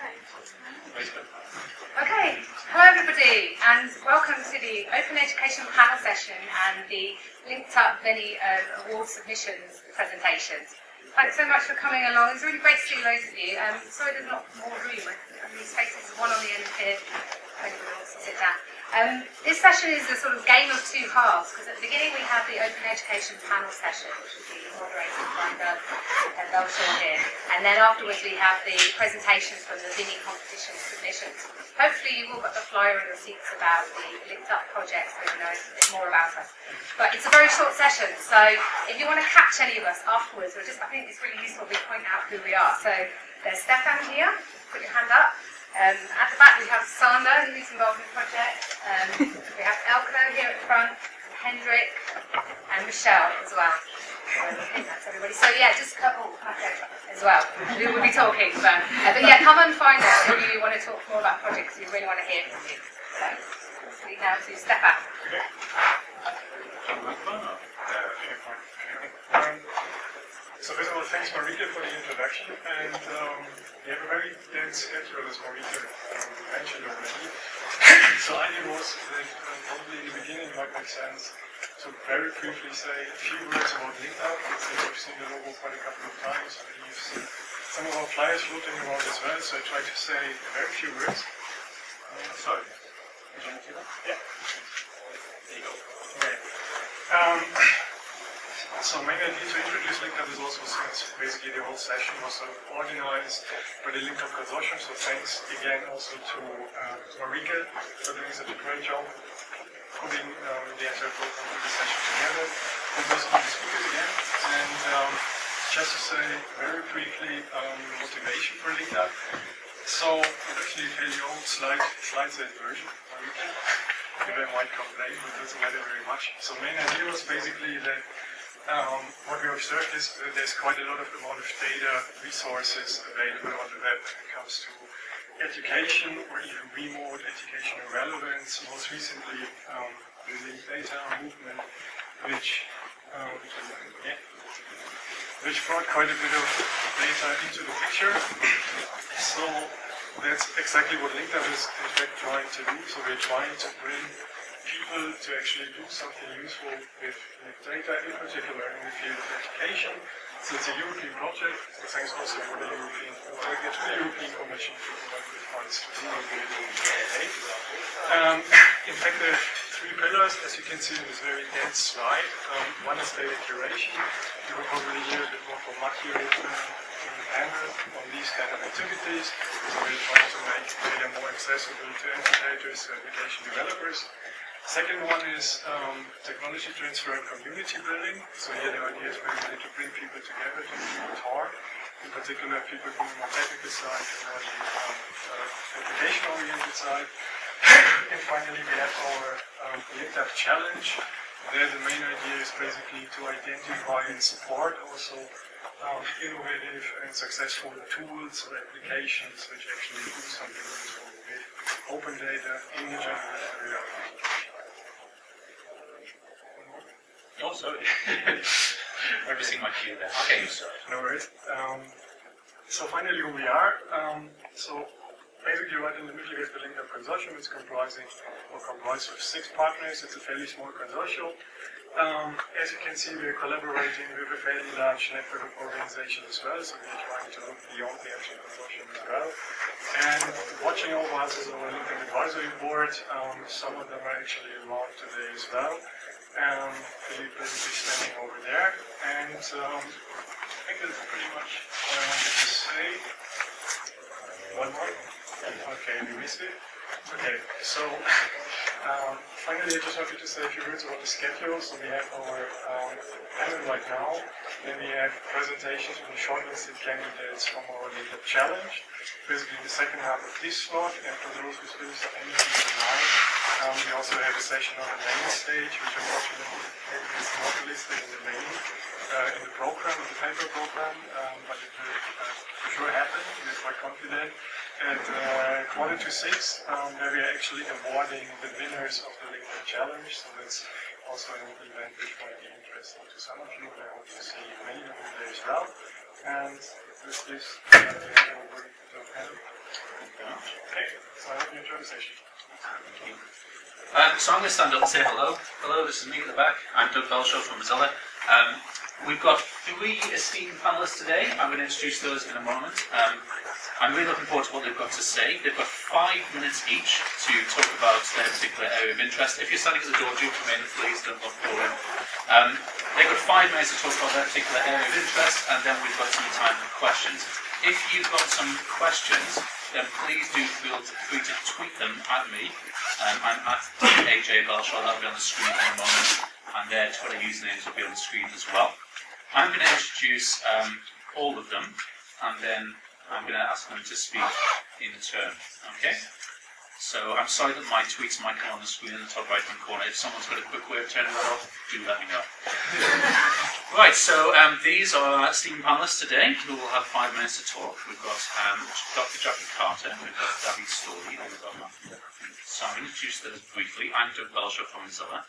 Okay, hello everybody, and welcome to the Open Education panel session and the LinkedUp Veni Award Submissions presentations. Thanks so much for coming along. It's really great to see loads of you. Sorry there's not more room. These spaces, one on the end here. Anybody wants to sit down. This session is a sort of game of two halves, because at the beginning we have the Open Education panel session, which is the moderated by Belshaw here, and then afterwards we have the presentations from the Veni Competition submissions. Hopefully you've all got the flyer in your seats about the LinkedUp project, so you know a bit more about us. But it's a very short session, so if you want to catch any of us afterwards, I think it's really useful we point out who we are. So there's Stefan here, put your hand up. At the back we have Sander, who's involved in the project. We have Eelco here at the front, Hendrik, and Michelle as well. I think that's everybody. So yeah, just a couple as well. We will be talking, but yeah, come and find us if you want to talk more about projects. We really want to hear from you. So lead now to Stefan. So first of all, thanks Marika for the introduction, and we have a very dense schedule as Marika mentioned already. So I was that probably in the beginning it might make sense to very briefly say a few words about LinkedUp. You've seen the logo quite a couple of times, and you've seen some of our flyers floating around as well, so I try to say very few words. Sorry. Yeah. There you go. Okay. So main idea to introduce LinkedUp is also, since basically the whole session was sort of organized by the LinkedUp Consortium, so thanks again also to Marika for doing such a great job putting the entire program for the session together. And also to the speakers again. And just to say very briefly motivation for LinkedUp. So it's actually a fairly old slide-set version, Marika. If I might complain, but it doesn't matter very much. So main idea was basically that what we observed is that there's quite a lot of amount of data resources available on the web when it comes to education or even remote educational relevance. Most recently, the link data movement, which brought quite a bit of data into the picture. So that's exactly what LinkedUp is in fact trying to do. So we're trying to bring people to actually do something useful with data, in particular in the field of education. So it's a European project, so thanks also for the European Commission for providing the funds to do it. In fact, there are three pillars, as you can see in this very dense slide. One is data curation. You will probably hear a bit more from Mathieu in the panel on these kind of activities. So we're trying to make data more accessible to educators, to application developers. Second one is technology transfer and community building. So here the idea is basically to bring people together to talk, in particular people from the more technical side and more the application-oriented side. And finally we have our LinkedUp Challenge. There the main idea is basically to identify and support also innovative and successful tools or applications which actually do something useful with open data in the general area. Oh, sorry. I'm missing my cue there. Okay, sorry. No worries. So finally who we are. So basically right in the middle we have the LinkedUp Consortium. It's comprised of 6 partners. It's a fairly small consortium. As you can see, we're collaborating with a fairly large network of organizations as well, so we're trying to look beyond the actual consortium as well. And watching over us is our LinkedUp Advisory Board. Some of them are actually around today as well. Philippe is standing over there, and I think that's pretty much what I wanted to say. One more? Okay, we missed it. Okay, so finally I just wanted to say a few words about the schedule. So we have our panel right now, then we have presentations from shortlisted candidates from our LinkedUp Challenge, basically the second half of this slot, and for those who still standing tonight, we also have a session on the main stage, which unfortunately is not listed in the main, in the program, in the paper program, but it will for sure happen, we're quite confident. At 5:45, where we are actually awarding the winners of the LinkedUp Challenge, so that's also an event which might be interesting to some of you, and I hope to see many of you there as well. And with this, over to Helen. enjoy the session. So I'm going to stand up and say hello. Hello, this is me at the back. I'm Belshaw from Mozilla. We've got 3 esteemed panelists today. I'm going to introduce those in a moment. I'm really looking forward to what they've got to say. They've got 5 minutes each to talk about their particular area of interest. If you're standing at the door, do come in, please, don't look for them. They've got 5 minutes to talk about their particular area of interest, and then we've got some time for questions. If you've got some questions, then please do feel free to tweet them at me. I'm at AJ Belshaw, that'll be on the screen in a moment, and their Twitter usernames will be on the screen as well. I'm going to introduce all of them, and then I'm going to ask them to speak in turn. Okay? So I'm sorry that my tweets might come on the screen in the top right-hand corner. If someone's got a quick way of turning that off, do let me know. Right, so these are esteemed panelists today who will have 5 minutes to talk. We've got Dr. Jackie Carter, we've got Davide Storti, and we've got Mathieu. So I'm going to introduce those briefly. I'm Doug Belshaw from Mozilla.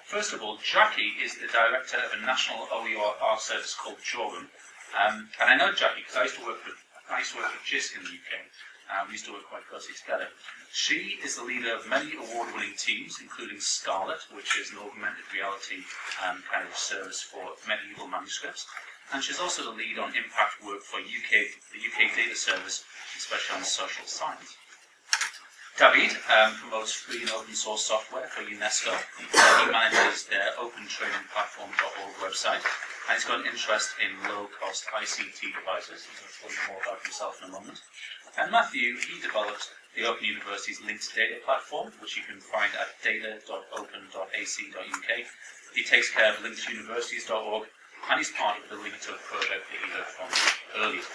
First of all, Jackie is the director of a national OER service called Jorum. And I know Jackie because I used to work with JISC in the UK. We used to work quite closely together. She is the leader of many award-winning teams, including Scarlet, which is an augmented reality kind of service for medieval manuscripts. And she's also the lead on impact work for the UK Data Service, especially on social science. Davide promotes free and open source software for UNESCO. He manages their opentrainingplatform.org website, and he's got an interest in low-cost ICT devices. He'll tell you more about himself in a moment. And Mathieu, he developed the Open University's Linked Data platform, which you can find at data.open.ac.uk. He takes care of linkeduniversities.org, and he's part of the LinkedUp project that you heard from earlier.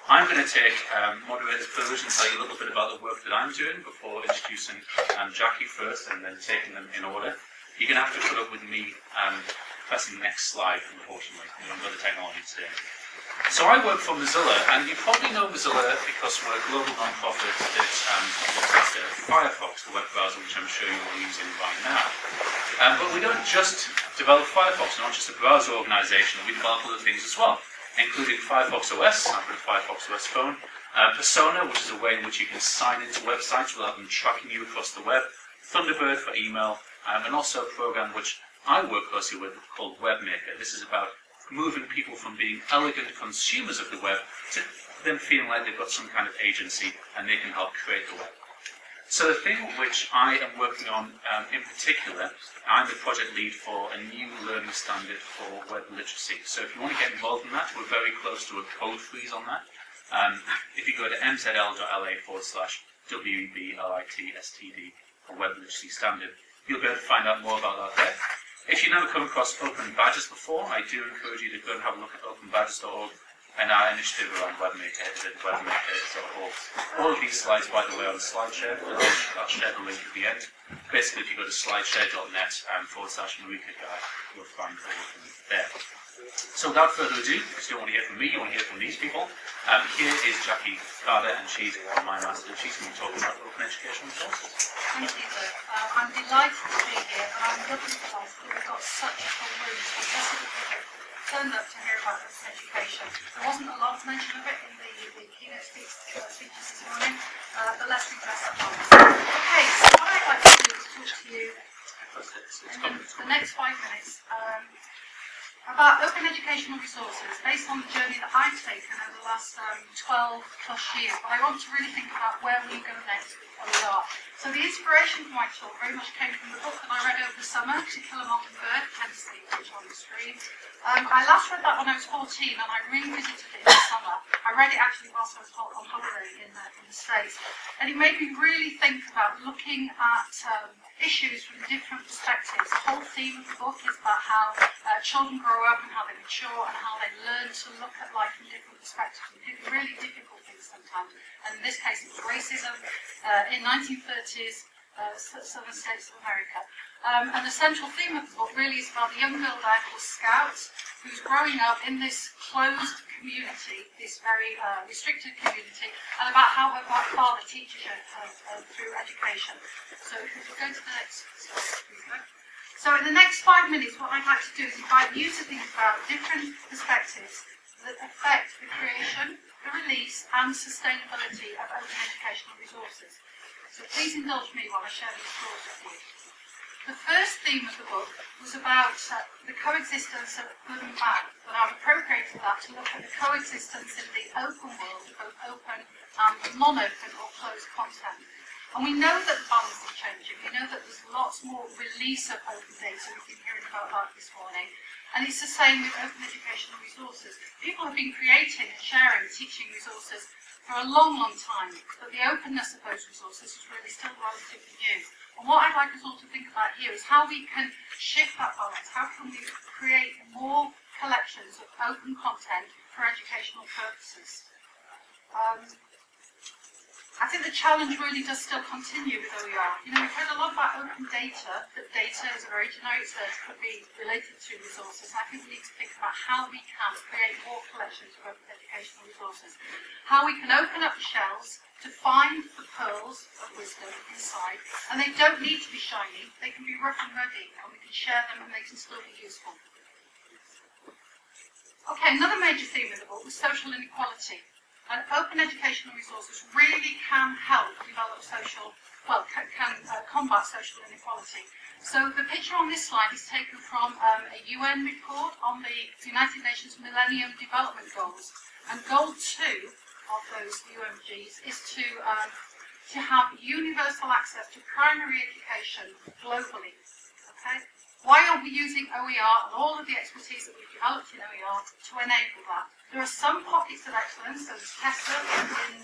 I'm going to take moderator's privilege and tell you a little bit about the work that I'm doing before introducing Jackie first and then taking them in order. You're going to have to put up with me pressing the next slide, unfortunately. I haven't got the technology today. So I work for Mozilla, and you probably know Mozilla because we're a global non-profit that looks after Firefox, the web browser which I'm sure you're all using right now. But we don't just develop Firefox, we're not just a browser organisation, we develop other things as well, including Firefox OS, I've got a Firefox OS phone, Persona, which is a way in which you can sign into websites without them tracking you across the web, Thunderbird for email, and also a program which I work closely with called WebMaker. This is about moving people from being elegant consumers of the web to them feeling like they've got some kind of agency and they can help create the web. So the thing which I am working on in particular, I'm the project lead for a new learning standard for web literacy. So if you want to get involved in that, we're very close to a code freeze on that. If you go to mzl.la/WEBLITSTD for web literacy standard, you'll be able to find out more about that there. If you've never come across Open Badges before, I do encourage you to go and have a look at openbadges.org, and our initiative around WebMaker is at webmaker.org. All of these slides, by the way, are on SlideShare. I'll share the link at the end. Basically, if you go to slideshare.net/Marika Guide, you'll find all of them there. So without further ado, because you don't want to hear from me, you want to hear from these people. Here is Jackie Carter, and she's on MIMAS, and she's going to be talking about open educational resources. Thank you, Doug. I'm delighted to be here, and I'm looking forward that we've got such a full room. It's fantastic that people turned up to hear about open education. There wasn't a lot of mention of it in the keynote speeches this morning, but let's repress that one. Okay, so what I'd like to do is talk to you in the next 5 minutes about open educational resources based on the journey that I've taken over the last 12 plus years. But I want to really think about where we go next and we are. So the inspiration for my talk very much came from the book that I read over the summer, To Kill a Mockingbird, hence the picture on the screen. I last read that when I was 14 and I revisited it in the summer. I read it actually whilst I was on holiday in the States. And it made me really think about looking at issues from different perspectives. The whole theme of the book is about how children grow up and how they mature and how they learn to look at life from different perspectives and do really difficult things sometimes. And in this case, it was racism in 1930s southern states of America. And the central theme of the book really is about the young girl there called Scout, who's growing up in this closed community, this very restricted community, and about how her father teaches her through education. So if we go to the next slide, please. So in the next 5 minutes, what I'd like to do is invite you to think about different perspectives that affect the creation, the release, release and sustainability of open educational resources. So please indulge me while I share these thoughts with you. The first theme of the book was about the coexistence of good and bad, but I've appropriated that to look at the coexistence in the open world, both open and non-open or closed content. And we know that the balance is changing. We know that there's lots more release of open data. We've been hearing about that this morning. And it's the same with open educational resources. People have been creating and sharing teaching resources for a long, long time, but the openness of those resources is really still relatively new. And what I'd like us all to think about here is how we can shift that balance. How can we create more collections of open content for educational purposes? I think the challenge really does still continue with OER. You know, we've heard a lot about open data, that data is a very generic term, could be related to resources. And I think we need to think about how we can create more collections of open educational resources. How we can open up the shells to find the pearls of wisdom inside. And they don't need to be shiny, they can be rough and ready, and we can share them and they can still be useful. Okay, another major theme in the book was social inequality. And open educational resources really can help develop combat social inequality. So the picture on this slide is taken from a UN report on the United Nations Millennium Development Goals. And goal 2 of those UMGs is to have universal access to primary education globally. Okay? Why aren't we using OER and all of the expertise that we've developed in OER to enable that? There are some pockets of excellence, so there's Tesla in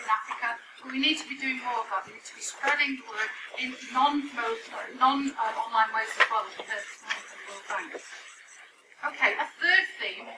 Africa, but we need to be doing more of that. We need to be spreading the word in non-online ways as well, as we heard this morning from the World Bank. Okay, a third theme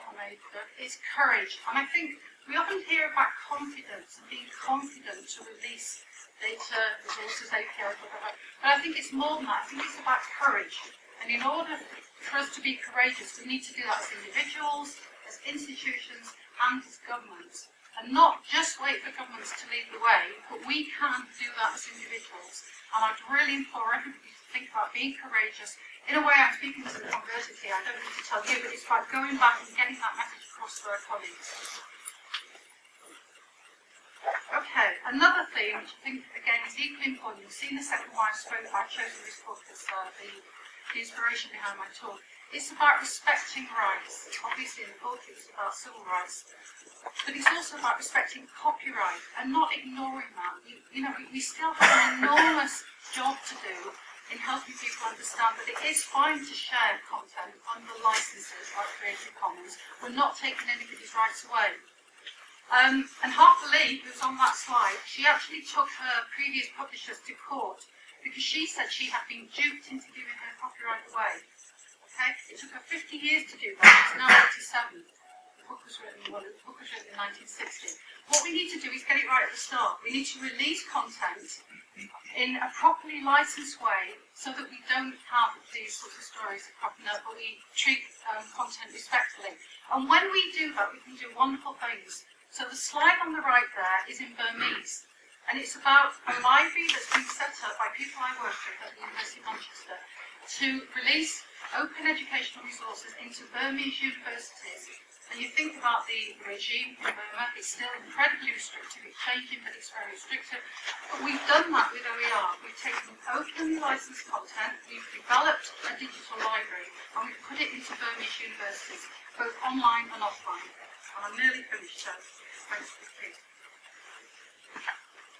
is courage, and I think we often hear about confidence and being confident to release data, resources, APIs, whatever, but I think it's more than that. I think it's about courage. And in order for us to be courageous, we need to do that as individuals, as institutions, and as governments. And not just wait for governments to lead the way, but we can do that as individuals. And I'd really implore everybody to think about being courageous. In a way, I'm speaking to the converted here, I don't need to tell you, but it's about going back and getting that message across to our colleagues. Okay, another theme, which I think, again, is equally important. You've seen the second why I've chosen this book as the inspiration behind my talk. It's about respecting rights. Obviously, in the book, it's about civil rights. But it's also about respecting copyright and not ignoring that. We still have an enormous job to do in helping people understand that it is fine to share content under licenses like Creative Commons. We're not taking anybody's rights away. And Harper Lee, who's on that slide, she actually took her previous publishers to court because she said she had been duped into giving her copyright away. Okay? It took her 50 years to do that. It's now 87. The book was written in 1960. What we need to do is get it right at the start. We need to release content in a properly licensed way so that we don't have these sorts of stories cropping up, but we treat content respectfully. And when we do that, we can do wonderful things. So the slide on the right there is in Burmese. And it's about a library that's been set up by people I work with at the University of Manchester to release open educational resources into Burmese universities. And you think about the regime in Burma, it's still incredibly restrictive, it's changing, but it's very restrictive. But we've done that with OER. We've taken openly licensed content, we've developed a digital library, and we've put it into Burmese universities, both online and offline. And I'm nearly finished, so thanks for the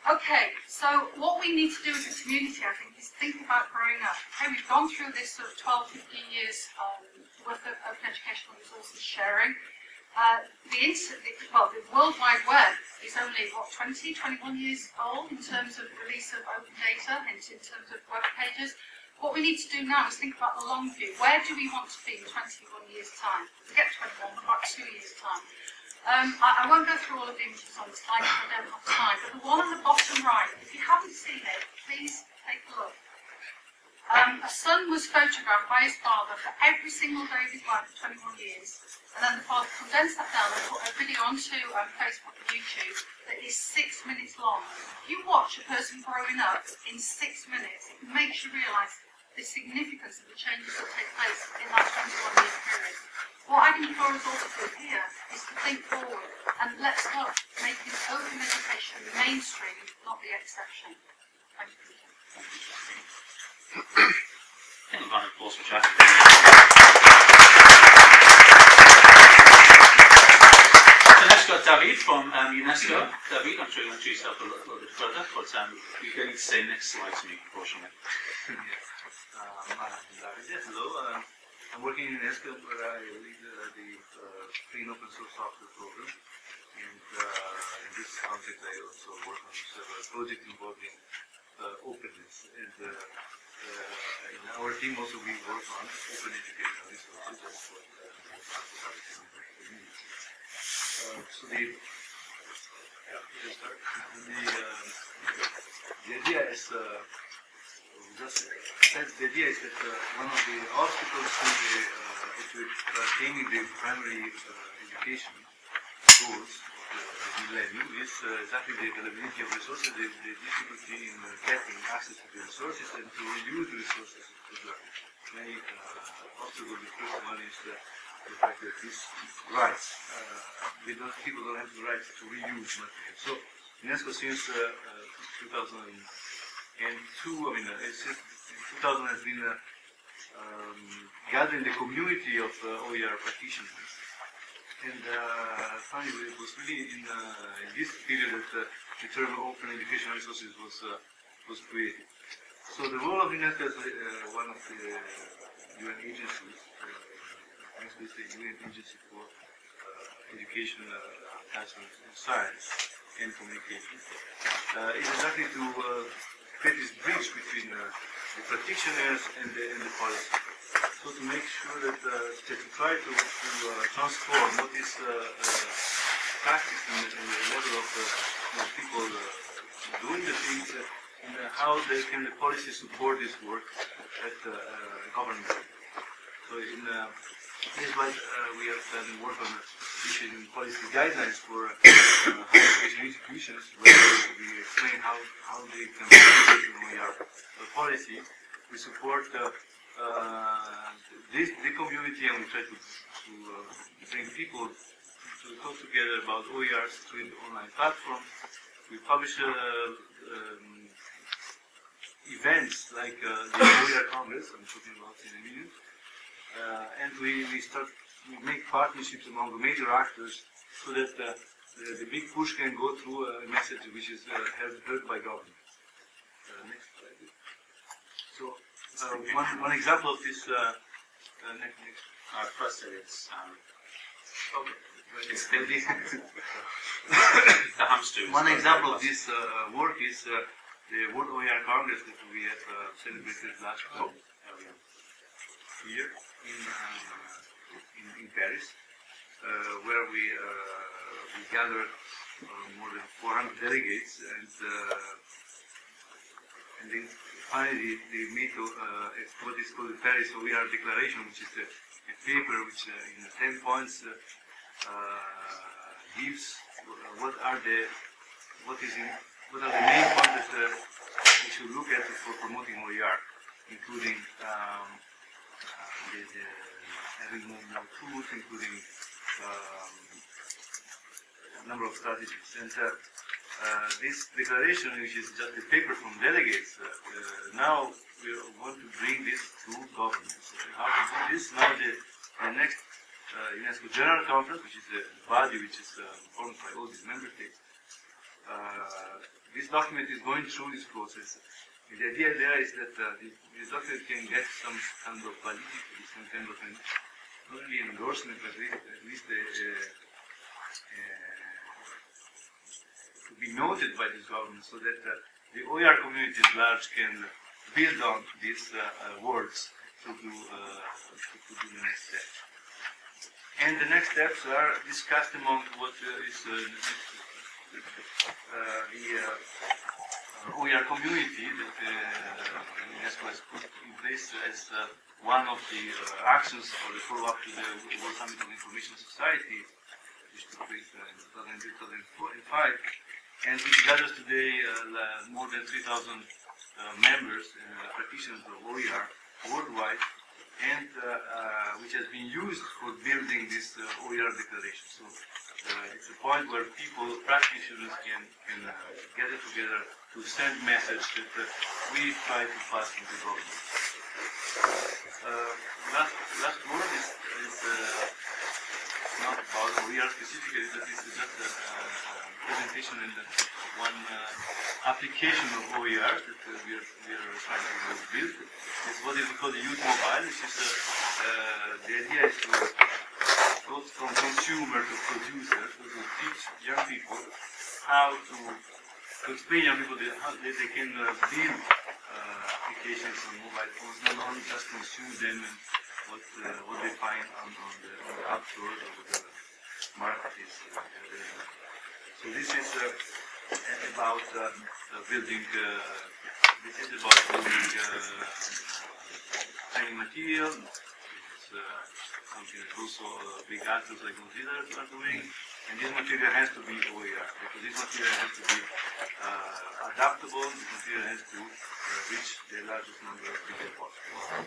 Okay, so what we need to do as a community, I think, is think about growing up. Okay, we've gone through this sort of 12, 15 years worth of open educational resources sharing. The World Wide Web is only, 20, 21 years old in terms of release of open data, in terms of web pages. What we need to do now is think about the long view. Where do we want to be in 21 years' time? Forget 21, about 2 years' time. I won't go through all of the images on the slide because I don't have time, but the one on the bottom right, if you haven't seen it, please take a look. A son was photographed by his father for every single day of his life for 21 years, and then the father condensed that down and put a video onto Facebook and YouTube that is 6 minutes long. If you watch a person growing up in 6 minutes, it makes you realise the significance of the changes that take place in that 21-year period. What I can implore us all to do here is to think forward and let's start making open education the mainstream, not the exception. Thank you. I think we've gone to applause for chat. So next we've got Davide from UNESCO. Davide, I'm sure you want to introduce yourself a little bit further, but you're going to say next slide to me, unfortunately. I'm Davide. Hello. I'm working in UNESCO where I lead the free and open source software program. And in this context, I also work on several projects involving openness. And in our team also we work on open educational resources. That's what so the idea is the idea is that one of the obstacles to attaining the primary education goals of the millennium is exactly the availability of resources, the difficulty in getting access to the resources and to reuse the resources as well. Many obstacles. The first one is the fact that these rights, people don't have the right to reuse material. So UNESCO since 2002, since 2000 has been gathering the community of OER practitioners. And finally, it was really in this period that the term open educational resources was created. So the role of UNESCO as one of the UN agencies, UNESCO is the UN agency for education, attachment, science, and communication, is exactly to create this bridge between the practitioners and the policy. So to make sure that to try to transform what is practiced in the level of people doing the things and how can the policy support this work at government. So in this slide we have done work on issuing policy guidelines for higher education institutions, where we explain how they can participate in OER policy. We support the community, and we try to bring people to talk together about OERs through the online platform. We publish events like the OER Congress, I'm talking about in a minute, and we make partnerships among the major actors so that the big push can go through a message which is heard by government. Next slide. So one example of this. First, it's okay. the hamster. One example of this work is the World OER Congress that we have celebrated last year in Paris, where we gathered more than 400 delegates, and then finally they made what is called the Paris OER Declaration, which is a paper which in 10 points gives what are the main points that we should look at for promoting OER, including having more tools, including a number of strategies. And this declaration, which is just a paper from delegates, now we want to bring this to governments. How to do this? Now the next UNESCO General Conference, which is a body which is formed by all these member states, this document is going through this process. And the idea there is that this document can get some kind of validity, some kind of not only an endorsement, but at least to be noted by this government, so that the OER community at large can build on these words to do the next step. And the next steps are discussed among what is the OER community that UNESCO has put in place as one of the actions for the follow-up to the World Summit of Information Society, which took place in 2005, and which gathers today more than 3,000 members and practitioners of OER worldwide, and which has been used for building this OER declaration. So it's a point where people, practitioners, can gather together to send message that we try to pass to the government. Last word is not about OER specifically, but this is just a presentation and one application of OER that we are trying to build. It's what is called the youth mobile, which is the idea is to go from consumer to producer, to teach young people how to explain young people how they can build applications on mobile phones, not only just consume them and what they find on the app stores or the market is. So this is about building. This is about building training material. It's something that also big actors like Mozilla are doing. And this material has to be OER, because this material has to be adaptable. This material has to reach the largest number of people possible.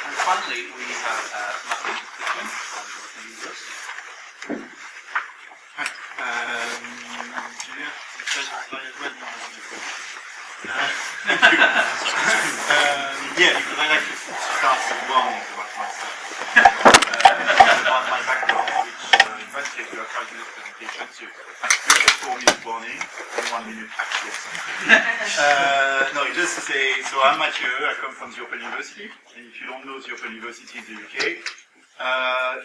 And finally, we have Mathieu from Moderators. Yeah, because I like to start with warning about myself. About my background, which in that case you are 5 minute presentation, so you get 4 minute warning and 1 minute actual. No, just to say, so I'm Mathieu, I come from the Open University, and if you don't know the Open University in the UK,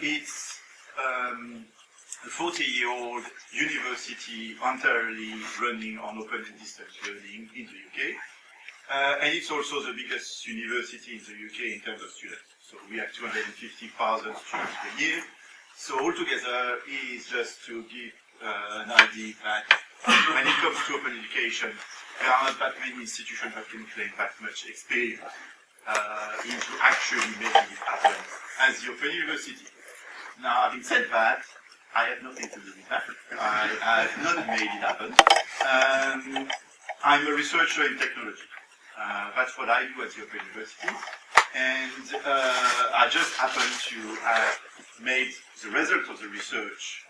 it's a 40-year-old university entirely running on open and distance learning in the UK. And it's also the biggest university in the UK in terms of students. So we have 250,000 students per year. So altogether is just to give an idea that when it comes to open education, there are not that many institutions that can claim that much experience into actually making it happen as the Open University. Now, having said that, I have nothing to do with that. I have not made it happen. I'm a researcher in technology. That's what I do at the Open University. And I just happen to have made the result of the research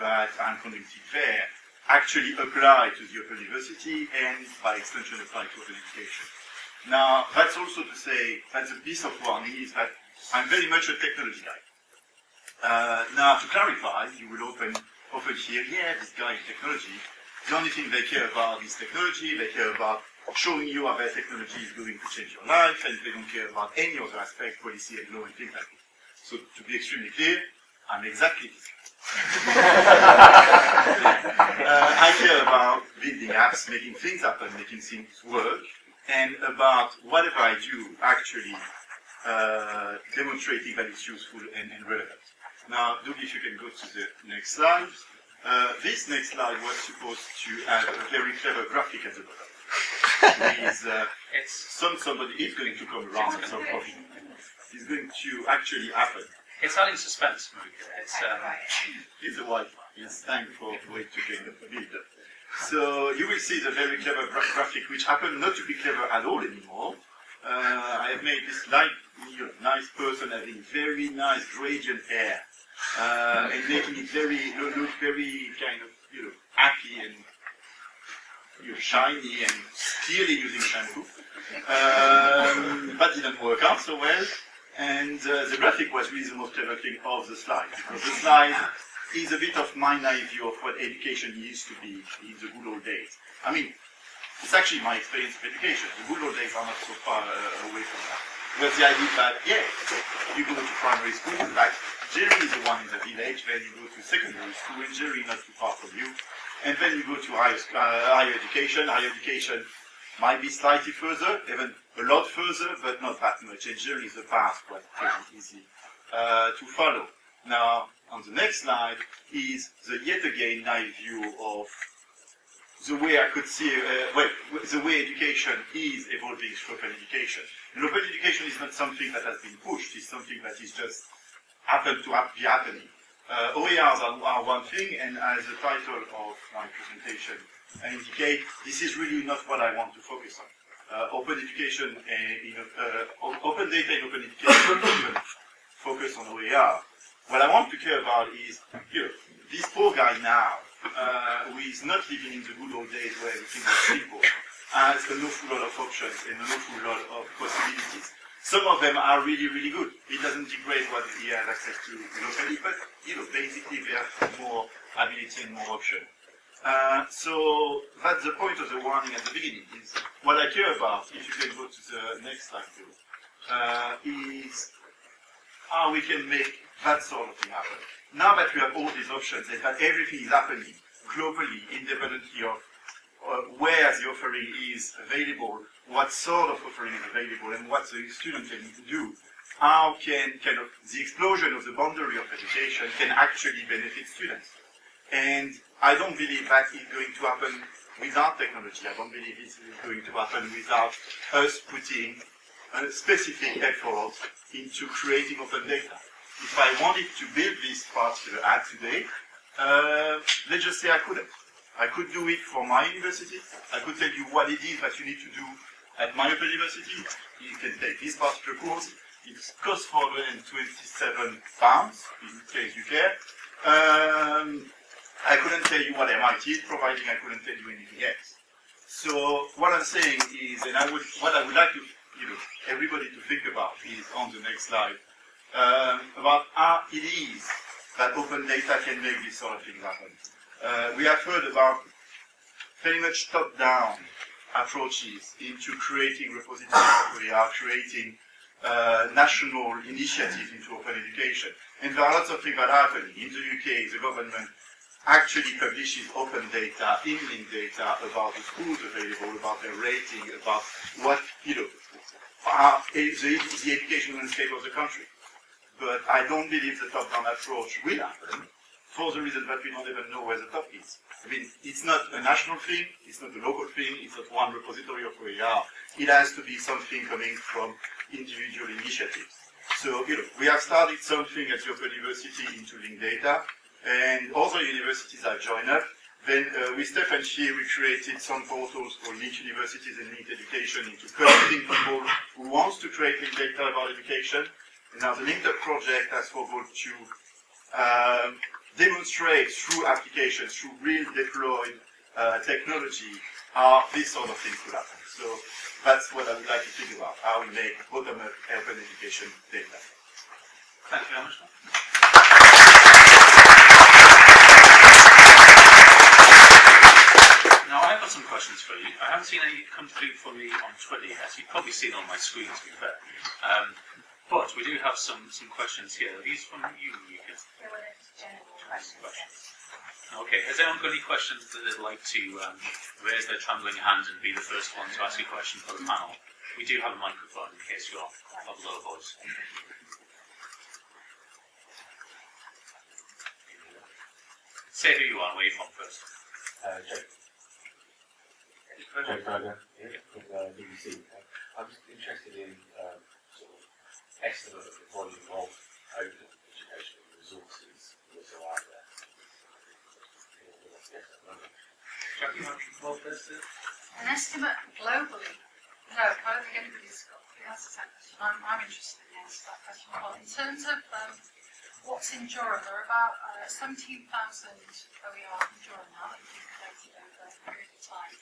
that I'm conducting there actually apply to the Open University and by extension apply to open education. Now, that's also to say, that's a piece of warning, is that I'm very much a technology guy. Now, to clarify, you will often hear, yeah, this guy in technology, the only thing they care about is technology, they care about showing you how their technology is going to change your life, and they don't care about any other aspect, policy and law and things like that. So, to be extremely clear, I'm exactly this. I care about building apps, making things happen, making things work, and about whatever I do actually demonstrating that it's useful and relevant. Now, Doug, if you can go to the next slide. This next slide was supposed to have a very clever graphic at the bottom. Somebody is going to come around at some point. It's going to actually happen. It's adding suspense, It's a white one. It's time for it to kind of build up. So you will see the very clever graphic, which happened not to be clever at all anymore. I have made this nice person having very nice gradient hair, and making it look very kind of happy and shiny and clearly using shampoo. That didn't work out so well. And the graphic was really the most clever thing of the slide, because the slide is a bit of my naive view of what education used to be in the good old days. I mean, it's actually my experience of education. The good old days are not so far away from that. But the idea that, yeah, you go to primary school, like Jerry is the one in the village, then you go to secondary school, and Jerry not too far from you. And then you go to higher education. Higher education might be slightly further, even a lot further, but not that much. And generally the path was pretty easy to follow. Now, on the next slide is the yet again naive view of the way I could see, the way education is evolving through open education. And open education is not something that has been pushed, it's something that is just happened to be happening. OERs are one thing, and as the title of my presentation indicate, this is really not what I want to focus on. Open education, open data and open education even focus on OER. What I want to care about is, this poor guy now, who is not living in the good old days where everything was simple, has an awful lot of options and an awful lot of possibilities. Some of them are really, really good. It doesn't degrade what he has access to locally, but basically they have more ability and more option. So that's the point of the warning at the beginning. Is what I care about, if you can go to the next slide too, is how we can make that sort of thing happen. Now that we have all these options and that everything is happening globally, independently of where the offering is available, what sort of offering is available, and what the student can do, how can the explosion of the boundary of education can actually benefit students. And I don't believe that is going to happen without technology. I don't believe it's going to happen without us putting a specific effort into creating open data. If I wanted to build this particular app today, let's just say I couldn't. I could do it for my university. I could tell you what it is that you need to do at my open university. You can take this particular course. It costs £427, in case you care. I couldn't tell you what MIT is providing. I couldn't tell you anything else. So what I'm saying is, and what I would like to, everybody to think about is on the next slide, about how it is that open data can make this sort of thing happen. We have heard about very much top-down approaches into creating repositories. We are creating national initiatives into open education. And there are lots of things that are happening. In the UK, the government actually publishes open data, in-link data about the schools available, about their rating, about what, the education landscape of the country. But I don't believe the top-down approach will happen for the reason that we don't even know where the top is. I mean, it's not a national thing, it's not a local thing, it's not one repository of OER. It has to be something coming from individual initiatives. So, we have started something at the Open University into linked data, and other universities have joined up. Then with Stefan here, we created some portals for linked universities and linked education into connecting people who wants to create linked data about education. And now the LinkedUp project has for goal to demonstrate through applications, through real deployed technology, how this sort of thing could happen. So that's what I would like to think about, how we make bottom-up open education data. Thank you very much. Now I've got some questions for you. I haven't seen any come through for me on Twitter yet. You've probably seen it on my screen, to be fair. But we do have some questions here. Are these from you, Yuka? There were general questions. Okay. Has anyone got any questions that they'd like to raise their trembling hand and be the first one to ask a question for the panel? We do have a microphone in case you're of low voice. Say who you are and where you're from first. Joe Berger here from BBC. I'm just interested in sort of estimate of the volume of open educational resources that are out there. An estimate globally? No, I don't think anybody's got the answer to that question. I'm interested in the answer to that question. Well, in terms of what's in Durham, there are about 17,000 OER in Durham now that have been collected over a period of time.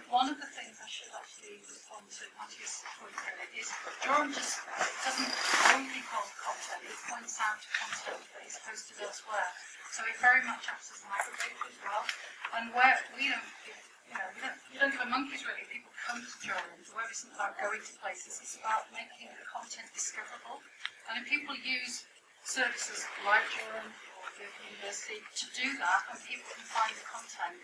One of the things I should actually respond to Mathieu's point earlier is Durham just doesn't only hold content, it points out content that is hosted elsewhere. So it very much acts as an aggregator as well. And where we don't give a monkey's really. People come to Durham. The web isn't about going to places, it's about making the content discoverable. And if people use services like Durham or the university to do that, and people can find the content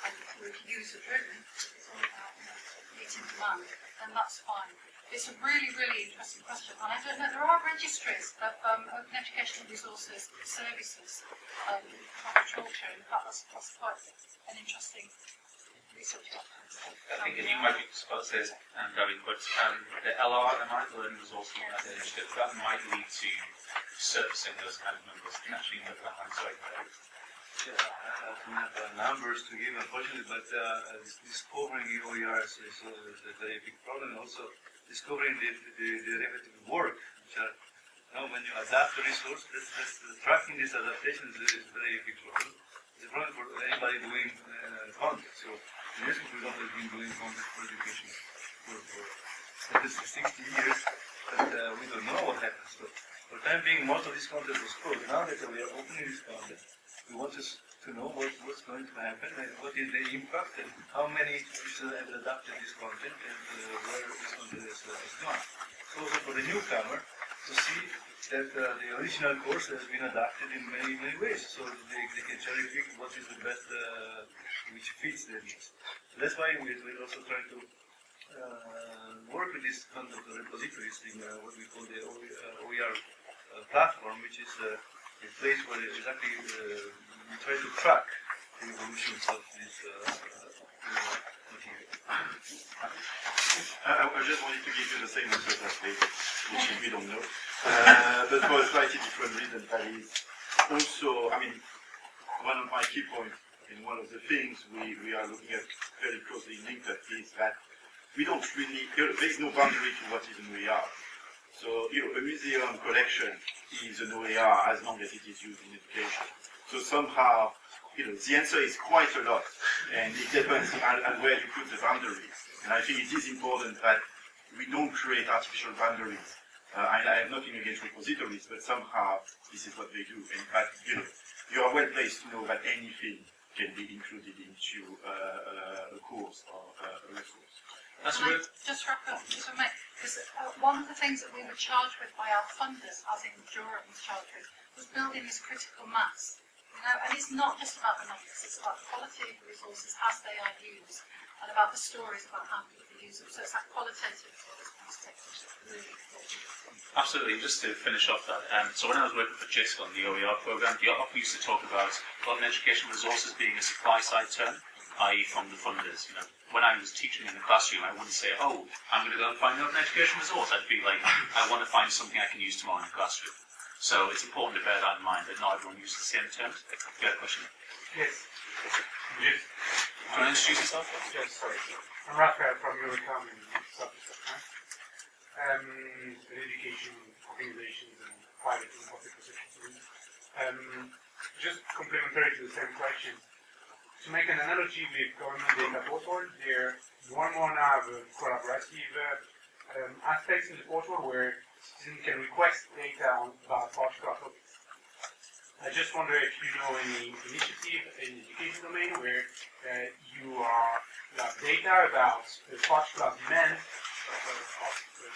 and through user-driven, it's all about meeting demand, then that's fine. It's a really, really interesting question, and I don't know, there are registries of open educational resources services from Yorkshire. In fact, that's quite an interesting research outcomes. I think you might be supposed to say, Davide, but the LRMI, the Learning Resource Initiative, that might lead to surfacing those kind of numbers. Can actually look at that. Sorry. Yeah, I don't have numbers to give, unfortunately, but discovering OERs is a very big problem. Also, discovering the derivative work, which are, when you adapt the resource, tracking these adaptations is a very big problem. It's a problem for anybody doing content. So, UNESCO, for example, has been doing content for education for 60 years, but we don't know what happens. So, for the time being, most of this content was closed. Now that we are opening this content, we want to know what's going to happen and what is the impact and how many institutions have adapted this content and where this content has gone. So also for the newcomer to see that the original course has been adapted in many ways, so they can cherry pick what is the best which fits their needs. So that's why we're also trying to work with this content repositories in what we call the OER platform, which is a place where exactly we try to track the evolutions of this material. I just wanted to give you the same answer as David, which we don't know, but for a slightly different reason. That is also, one of my key points and one of the things we are looking at very closely in LinkedUp is that we don't really, there is no boundary to what is an OER. So, a museum collection is an OER as long as it is used in education. So somehow, the answer is quite a lot, and it depends on where you put the boundaries. And I think it is important that we don't create artificial boundaries. I have nothing against repositories, but somehow this is what they do. And that, you are well placed to know that anything can be included into a course or a resource. That's Can I good. just wrap up, because one of the things that we were charged with by our funders, as in Jura was charged with, was building this critical mass. And it's not just about the numbers, it's about the quality of the resources as they are used, and about the stories about how people use them. So it's that qualitative aspect which is really important. Absolutely. Just to finish off that, so when I was working for JISC on the OER program, the often used to talk about open education resources being a supply-side term, i.e. from the funders. When I was teaching in the classroom, I wouldn't say, I'm going to go and find an open education resource. I'd be like, I want to find something I can use tomorrow in the classroom. So it's important to bear that in mind, that not everyone uses the same terms. You had a question? Yes. Do you want to introduce yourself? Yes, sorry. I'm Raphael from Eurocom in South Africa. Education organizations and private and public positions. Just complementary to the same question. To make an analogy with government data portal, there more and more now have collaborative aspects in the portal where citizens can request data about particular topics. I just wonder if you know any initiative in the education domain where you have data about a particular demand of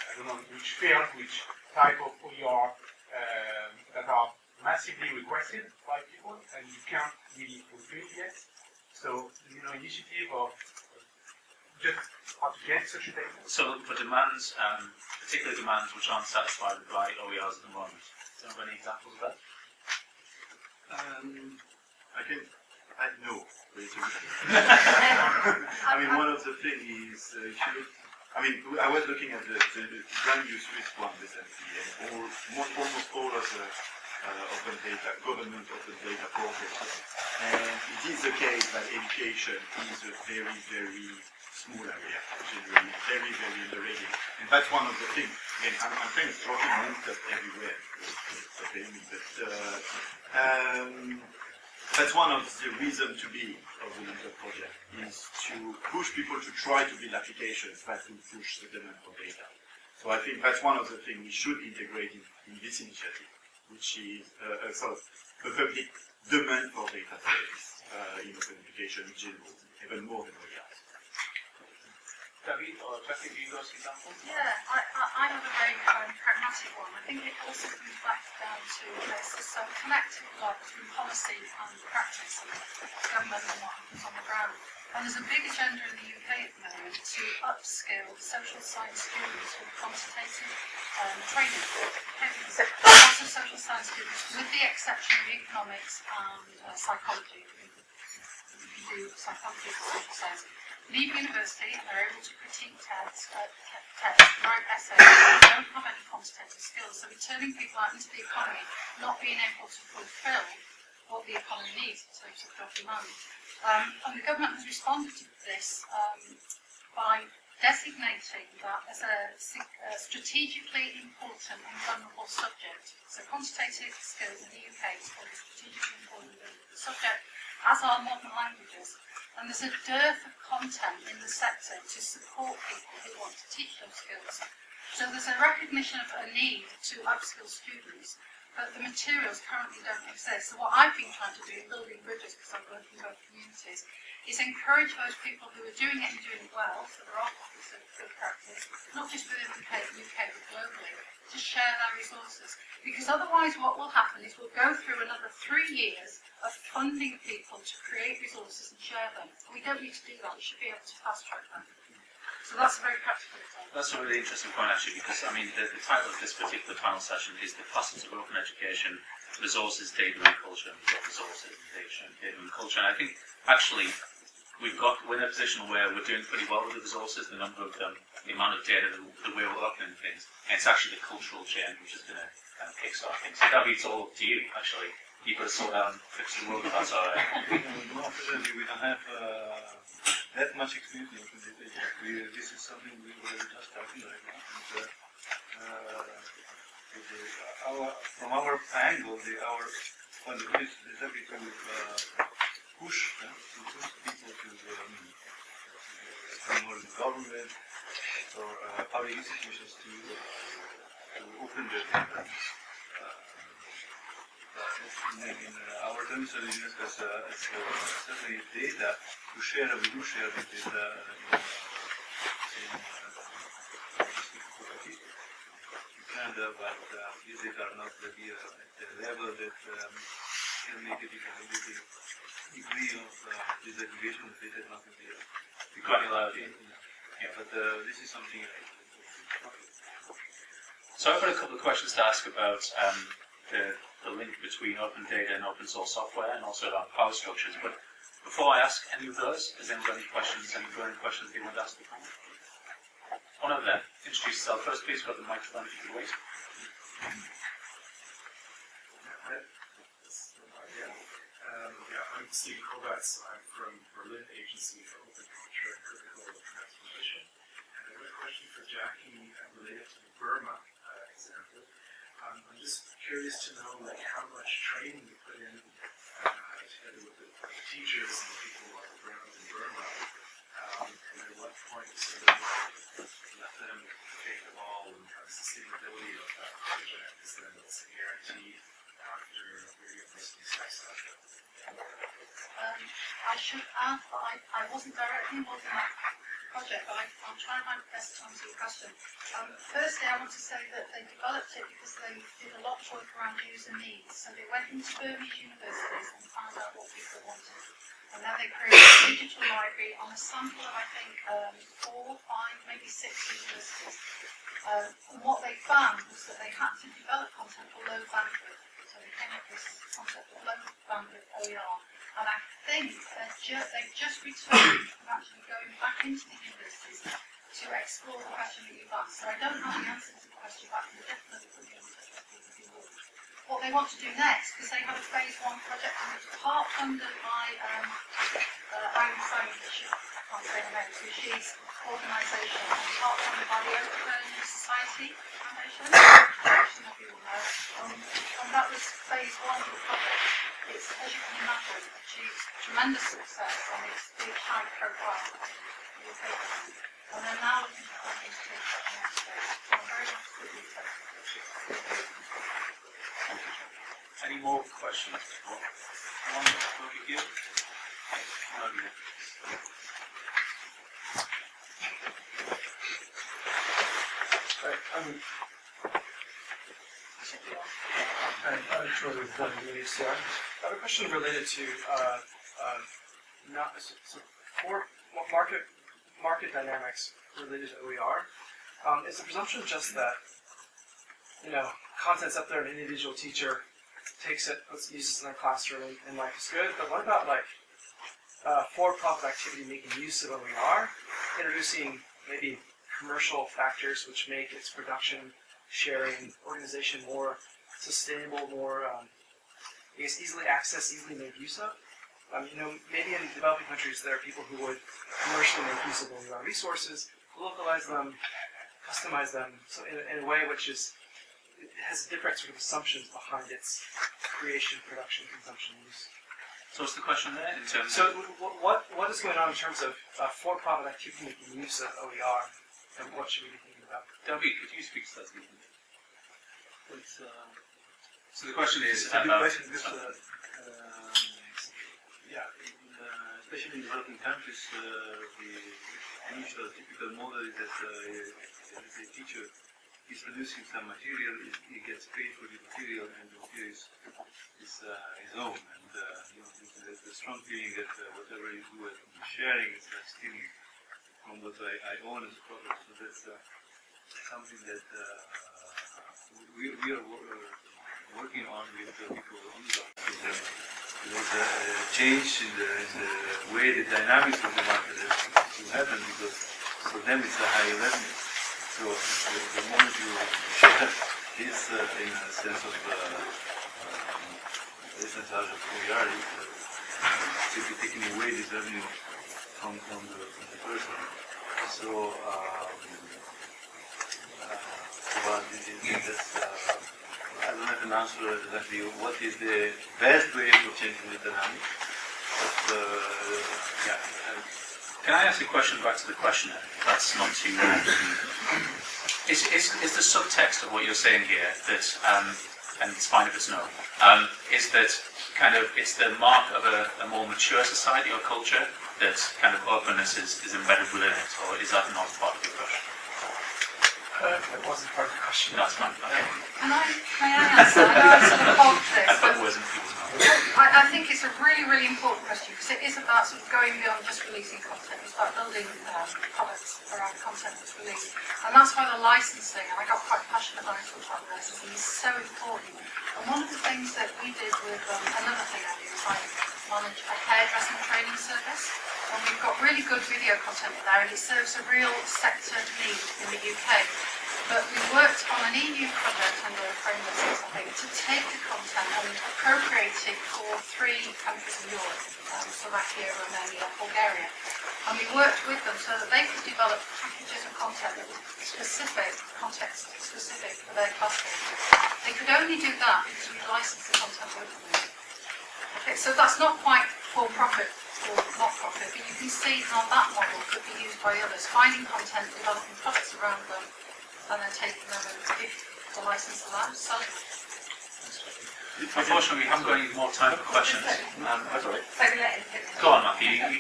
I don't know which field, which type of OER that are massively requested by people and you can't really fulfill yet. So, initiative of just how to get such data? So, for demands, particular demands which aren't satisfied by OERs at the moment, do you have any examples of that? No, basically. One of the things is, if you look, I was looking at the brand new Swiss one recently, and almost all of the open data, government open data portals. And it is the case that education is a very, very small area, generally very, very underrated. And that's one of the things. Again, I'm kind of talking LinkedUp everywhere, that's one of the reasons to be of the LinkedUp project, is to push people to try to build applications that will push the demand for data. So I think that's one of the things we should integrate in this initiative, which is a sort of a public demand for data service in open education in general, even more than we are. Davide or Jackie, do you got some examples? Yeah, I have a very pragmatic one. I think it also comes back down to this connecting lot between policy and practice and government and what happens on the ground. And there's a big agenda in the UK at the moment to upskill social science students with quantitative training. Lots of social science students, with the exception of economics and psychology. You can do psychology for social science. leave university and they're able to critique tests, write essays, and don't have any quantitative skills. So we're turning people out into the economy, not being able to fulfil what the economy needs in terms of job demand. And the government has responded to this by designating that as a strategically important and vulnerable subject. So quantitative skills in the UK is called a strategically important subject, as are modern languages. And there's a dearth of content in the sector to support people who want to teach those skills. So there's a recognition of a need to upskill students, but the materials currently don't exist. So what I've been trying to do in building bridges, because I'm working in both communities, is encourage those people who are doing it and doing it well, so there are pockets of good practice, not just within the UK but globally, to share their resources. Because otherwise what will happen is we'll go through another 3 years of funding people to create resources and share them. We don't need to do that, we should be able to fast track them. So that's a very practical example. That's a really interesting point, actually, because I mean, the title of this particular panel session is "The Facets of Open Education: Resources, Data and Culture." Resources, data and culture. And I think actually we're in a position where we're doing pretty well with the resources, the number of them, the amount of data, the way we're opening things, and it's actually the cultural change which is going to kind of kickstart things. So Davide, it's all up to you, actually. You've got to sort out and fix the world if that's all right. Unfortunately, we don't have that much experience in open data. This is something we're just starting right now. And, from our angle, our point of view is exactly to push people to more the government or public institutions to open their data. In our terms of UNESCO as certainly data to share, we do share the data in Canada, but these data are not really at the level that can make a difference. The degree of disaggregation of data is not going to be granularity. Yeah, but this is something. So I've got a couple of questions to ask about the link between open data and open source software, and also about power structures. But before I ask any of those, has anyone got any questions? Any burning questions that you want to ask the panel? One over there. Introduce yourself first, please. Got the microphone if you could wait. I'm Stephen Kovacs. I'm from Berlin Agency for Open Culture and Critical Transformation. And I've got a question for Jackie related to the Burma example. I'm just curious to know how much training you put in together with the teachers and the people on the ground in Burma, and at what point sort of let them take the ball and kind of sustainability of that project is then it's guaranteed after your university success. I should add that I wasn't directly involved in that project, but I'll try my best to answer your question. Firstly, I want to say that they developed it because they did a lot of work around user needs. So they went into Burmese universities and found out what people wanted. And then they created a digital library on a sample of, I think, 4, 5, maybe 6 universities. And what they found was that they had to develop content for low bandwidth. So they came up with this concept of low bandwidth OER. And I think they've just returned from actually going back into the universities to explore the question that you've asked. So I don't have the answer to the question, but I can definitely put you in touch with people who will. What they want to do next, because they have a phase 1 project, and it's part funded by I'm sorry, I can't say her name, so she's organisation, and part funded by the Open Society Foundation, which some of you will know. And that was phase 1 of the project. It's, as you can imagine, achieved tremendous success, and it's big, high profile in the UK. And they're now looking for funding to take that next phase. So I'm very happy to be Any more questions? One over here. I'm sure we've done UNICEF. I have a question related to for market dynamics related to OER. Is the presumption just that content's up there and an individual teacher takes it, uses it in their classroom, and life is good? But what about for-profit activity making use of OER, introducing maybe commercial factors which make its production, sharing, organization more sustainable, more easily accessed, easily made use of. Maybe in developing countries there are people who would commercially make use of OER resources, localize them, customize them, so in a way which has different sort of assumptions behind its creation, production, consumption, use. So what's the question there in terms So what is going on in terms of for-profit activity making use of OER, and what should we be thinking about? Davide, could you speak to that? So the question is it's a big about... question because, especially in developing countries, the initial typical model is that the teacher is producing some material, he gets paid for the material, and the material is his own. And there's the strong feeling that whatever you do at sharing is like stealing from what I own as a product. So that's something that we are working on with the people on the system. There's a change in the way the dynamics of the market has to happen, because for them it's a high revenue. So the moment you share this in a sense of percentage of OER, you'll be taking away this revenue from the person. So I don't have an answer exactly what is the best way for changing the dynamic. But Can I ask a question back to the questioner? That's not too long. Is the subtext of what you're saying here that, and it's fine if it's no, is that kind of it's the mark of a more mature society or culture that kind of openness is embedded within it, or is that not part of your question? It wasn't part of the question. No, that's fine. Okay. May I answer? I know I sort of hogged this, I but put words in people's mouths. I think it's a really, really important question because it is about sort of going beyond just releasing content. It's about building products around content that's released. And that's why the licensing, and I got quite passionate when I talked about the licensing, is so important. And one of the things that we did with, another thing I do is I manage a hairdressing training service. And we've got really good video content in there, and it serves a real sector need in the UK. But we worked on an EU project under a framework something to take the content and appropriate it for 3 countries in Europe, Slovakia, Romania, Bulgaria. And we worked with them so that they could develop packages of content that was specific, context specific for their classroom. They could only do that because we licensed the content with them. Okay, so that's not quite for profit or not profit, but you can see how that model could be used by others, finding content, developing products around them, and then taking them and if the license allows, selling them. Unfortunately, we haven't got any more time for questions. That's all right. Go on, Matthew.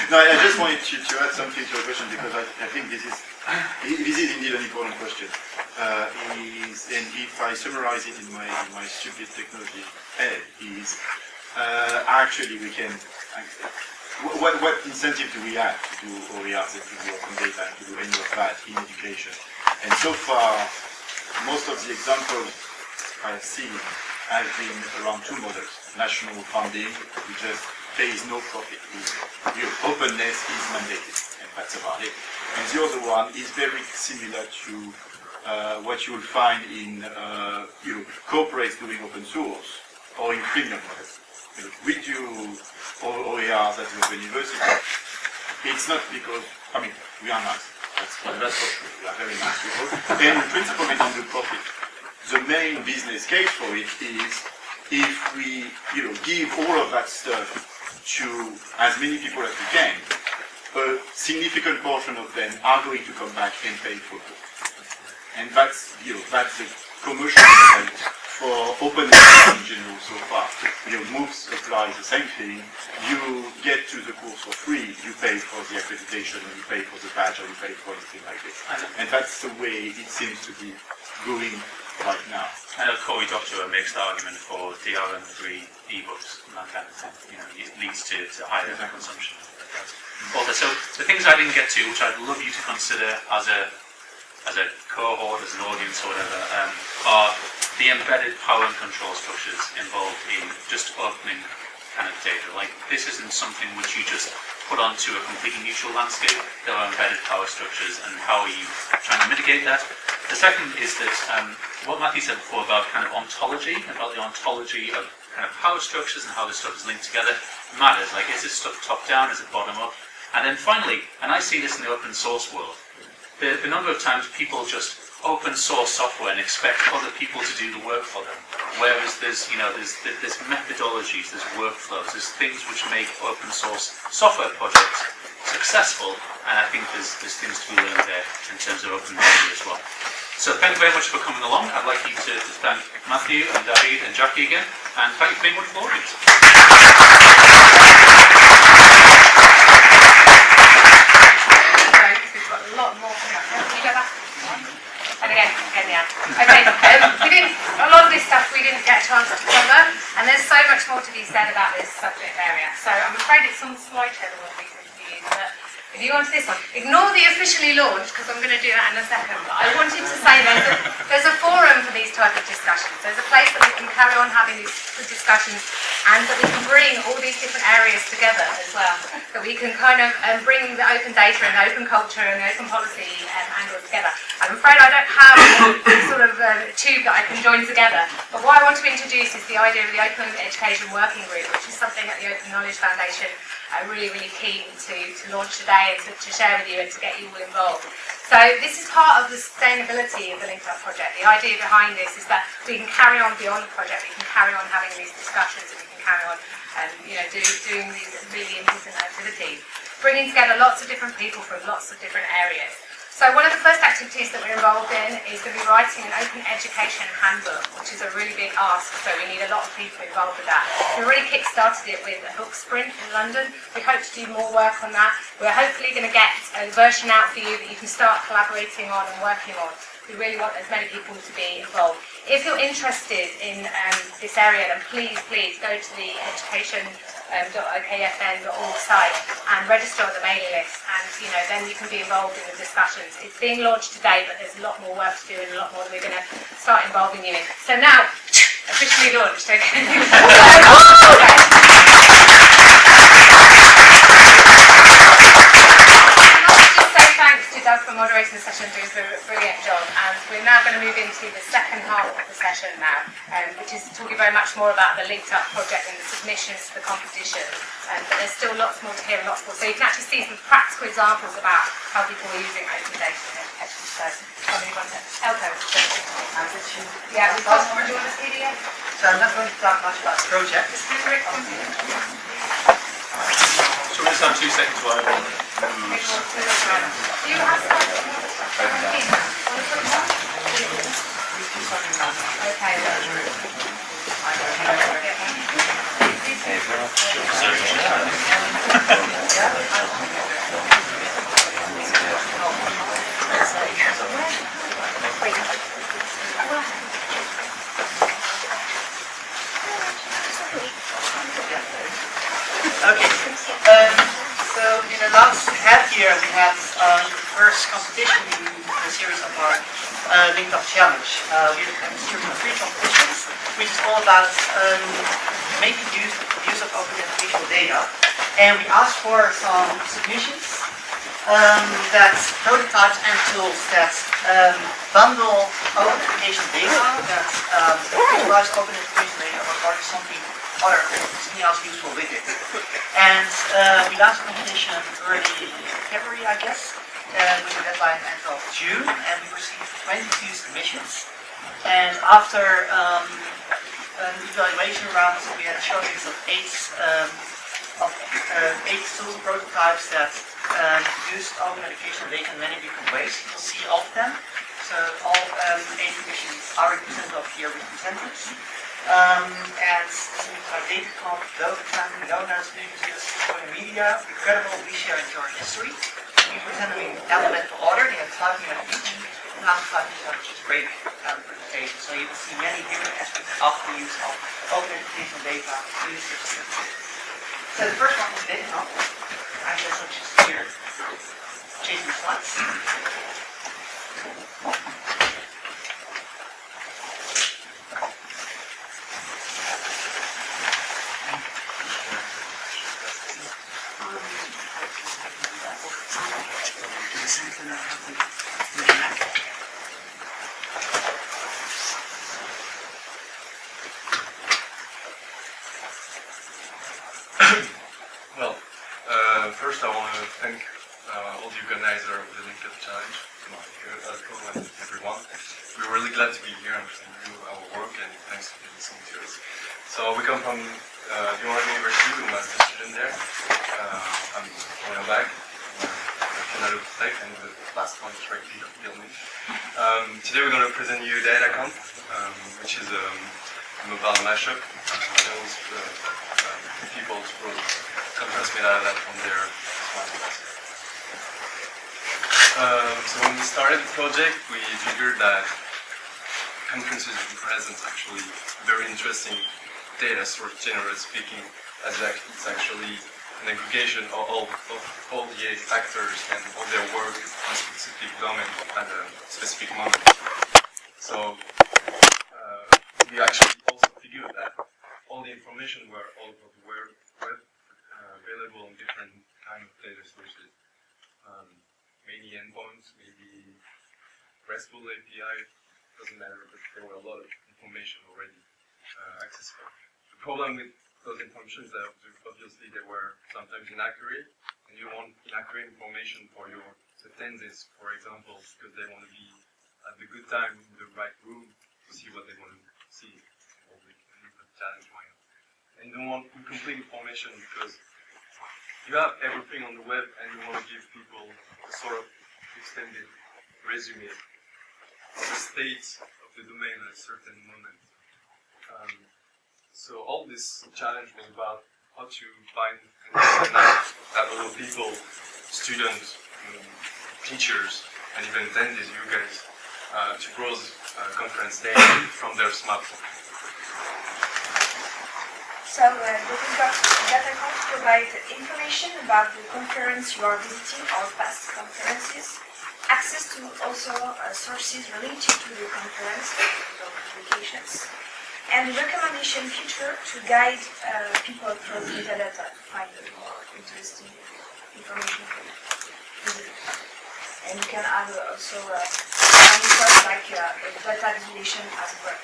No, I just wanted to add something to your question because I think this is indeed an important question. And if I summarize it in my stupid technology head, is actually we can. What incentive do we have to do OERs and to do open data and to do any of that in education? And so far, most of the examples I've seen have been around 2 models. National funding, which just pays no profit. Your openness is mandated, and that's about it. And the other one is very similar to what you will find in corporates doing open source or in freemium models. We do OERs at the Open University. It's not because, we are nice. That's for sure. We are very nice people. And in principle, we don't do profit. The main business case for it is if we, give all of that stuff to as many people as we can, a significant portion of them are going to come back and pay for it. And that's, that's the commercial model for open data in general so far. MOOCs applies the same thing. You get to the course for free, you pay for the accreditation, or you pay for the badge, or you pay for anything like this. And that's the way it seems to be going right now. I know Corey Doctor makes the argument for DRM-free ebooks and that kind of thing. It leads to higher consumption. So the things I didn't get to, which I'd love you to consider as a cohort, as an audience or whatever, are the embedded power and control structures involved in just opening kind of data. Like, this isn't something which you just put onto a completely neutral landscape. There are embedded power structures, and how are you trying to mitigate that? The second is that what Mathieu said before about kind of ontology, about the ontology of kind of power structures and how this stuff is linked together matters. Like, is this stuff top down, is it bottom up? And then finally, and I see this in the open source world, the number of times people just open source software and expect other people to do the work for them. Whereas there's methodologies, there's workflows, there's things which make open source software projects successful, and I think there's things to be learned there in terms of open data as well. So thank you very much for coming along. I'd like you to thank Mathieu and Davide and Jackie again, and thank you for being wonderful audience. We've got a lot more coming up. You go back. And again, yeah. Okay, a lot of this stuff we didn't get a chance to cover, and there's so much more to be said about this subject area. So I'm afraid it's on the slideshow that we'll be using, but if you go on to this one, ignore the officially launched, because I'm going to do that in a second. But I wanted to say there's a forum for these type of discussions. There's a place that we can carry on having these good discussions, and that we can bring all these different areas together as well. That we can kind of bring the open data and the open culture and the open policy angle together. I'm afraid I don't have a sort of tube that I can join together. But what I want to introduce is the idea of the Open Education Working Group, which is something that the Open Knowledge Foundation are really, really keen to launch today and to share with you and to get you all involved. So this is part of the sustainability of the LinkedUp project. The idea behind this is that we can carry on beyond the project, we can carry on having these discussions, and we can carry on doing these really important activities, bringing together lots of different people from lots of different areas. So one of the first activities that we're involved in is going to be writing an open education handbook, which is a really big ask, so we need a lot of people involved with that. We already kick-started it with a book sprint in London. We hope to do more work on that. We're hopefully going to get a version out for you that you can start collaborating on and working on. We really want as many people to be involved. If you're interested in this area, then please go to the education.okfn.org site and register on the mailing list, and then you can be involved in the discussions. It's being launched today, but there's a lot more work to do and a lot more that we're going to start involving you in. So now, officially launched, okay? Doug for moderating the session, doing a brilliant job, and we're now going to move into the second half of the session now, which is talking very much more about the LinkedUp project and the submissions to the competition, but there's still lots more to hear and lots more, so you can actually see some practical examples about how people are using open data in education. So, somebody wants to, Eelco. Yeah, we've got, do you want to see the So I'm not going to talk much about the project. So we'll just have 2 seconds while everyone moves. Do you have some? Okay. So in the last half year we had the first competition in the series of our LinkedUp Challenge. We had a series of 3 competitions, which is all about making use of open educational data. And we asked for some submissions, prototypes and tools that bundle open educational data, that utilize open educational data or something else useful with it. And we launched the competition early February, I guess, with a deadline end of June, and we received 22 submissions. And after an evaluation round, we had a shortlist of 8 tools and prototypes that used open educational data in many different ways. You will see all of them. So all 8 submissions are represented up here with presenters. And something like DataComp, Donuts, social media, Incredible, we share and your history. We present them in alphabetical order. They have 5 minutes each, and after 5 minutes, which is great presentation. So you will see many different aspects of the use of open educational data. So the first one is DataComp. I guess I'll just here chasing the slides. Challenge. Mathieu, Eelco, and everyone. We're really glad to be here and present you our work, and thanks for listening to us. So we come from University, we're a master student there. I'm going back. And the last one is right here, building. Today we're going to present you DataConf, which is a mobile mashup. Allows people to run conference metadata from their smartphones. So when we started the project, we figured that conferences would present actually very interesting data source, generally speaking, as it's actually an aggregation of all the actors and all their work on a specific domain at a specific moment. So we actually also figured that all the information were all over the web available on different kind of data sources. Maybe endpoints, maybe RESTful API, doesn't matter, but there were a lot of information already accessible. The problem with those information is that obviously they were sometimes inaccurate, and you want inaccurate information for your attendees, for example, because they want to be at the good time in the right room to see what they want to see. Challenge why not? And you don't want incomplete information because you have everything on the web and you want to give people a sort of extended resume of the state of the domain at a certain moment. So all this challenge was about how to find and organize that all the people, students, teachers, and even attendees, you guys, to browse conference data from their smartphone. So DataConf provides information about the conference you are visiting or past conferences, access to also sources related to the conference, publications, and recommendation feature to guide people through metadata to find more interesting information for you. And you can have also stuff like data visualization as well.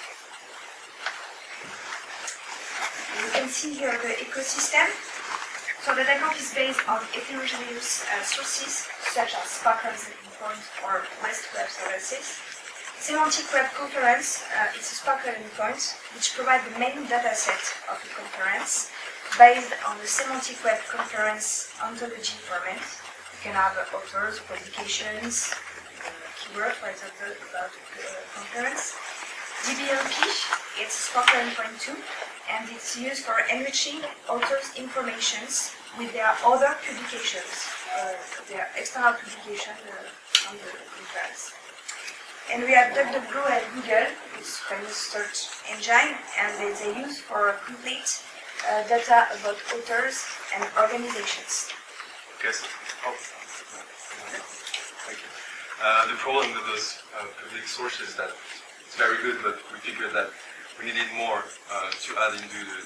You can see here the ecosystem. So the DataConf is based on heterogeneous sources such as Spark endpoint or REST web services. Semantic Web Conference is a Spark endpoint which provides the main data set of the conference based on the Semantic Web Conference ontology format. You can have authors, publications, keywords, for example, about the conference. DBLP, it's Spark endpoint too, and it's used for enriching authors' informations with their other publications, their external publications on the conference. And we have DuckDuckGo and Google, it's a famous search engine, and they use for complete data about authors and organizations. Okay, so, thank you. The problem with those public sources is that it's very good, but we figured that we needed more to add into the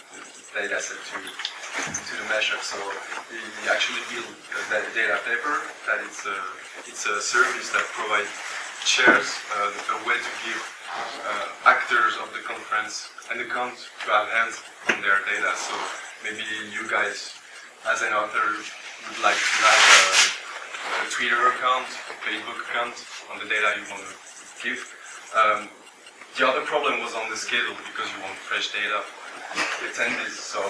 data set to the mashup. So we actually built a data paper that it's a service that provides shares a way to give actors of the conference an account to have hands on their data. So maybe you guys, as an author, would like to have a Twitter account, a Facebook account on the data you want to give. The other problem was on the schedule because you want fresh data for attendees. So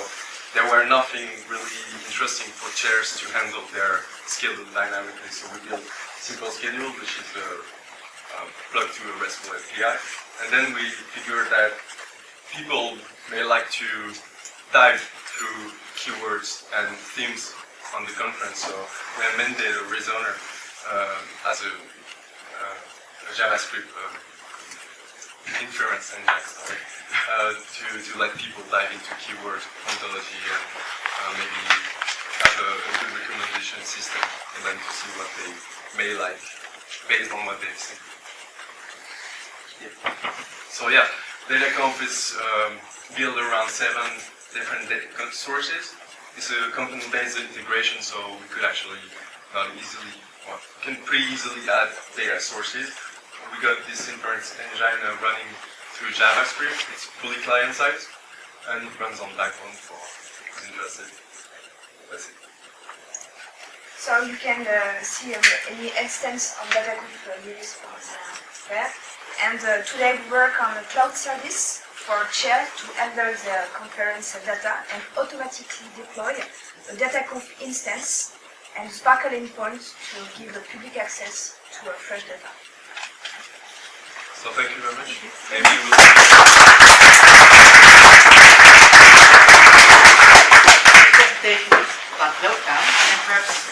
there were nothing really interesting for chairs to handle their schedule dynamically. So we built simple schedule, which is plugged to a RESTful API. And then we figured that people may like to dive through keywords and themes on the conference. So we amended a rezoner as a JavaScript inference engine to let people dive into keyword ontology and maybe have a good recommendation system for them to see what they may like based on what they've seen. Yeah. So yeah, DataConf is built around 7 different data sources. It's a component-based integration, so we could actually can pretty easily add data sources. We got this inference engine running through JavaScript. It's fully client-side, and it runs on Backbone for who's interested. That's it. So you can see any instance of data conf release on web. And today we work on a cloud service for Chair to handle the conference data and automatically deploy a data conf instance and Sparkle endpoint to give the public access to fresh data. So thank you very much. Maybe you will. Presentation is about Lockdown, and perhaps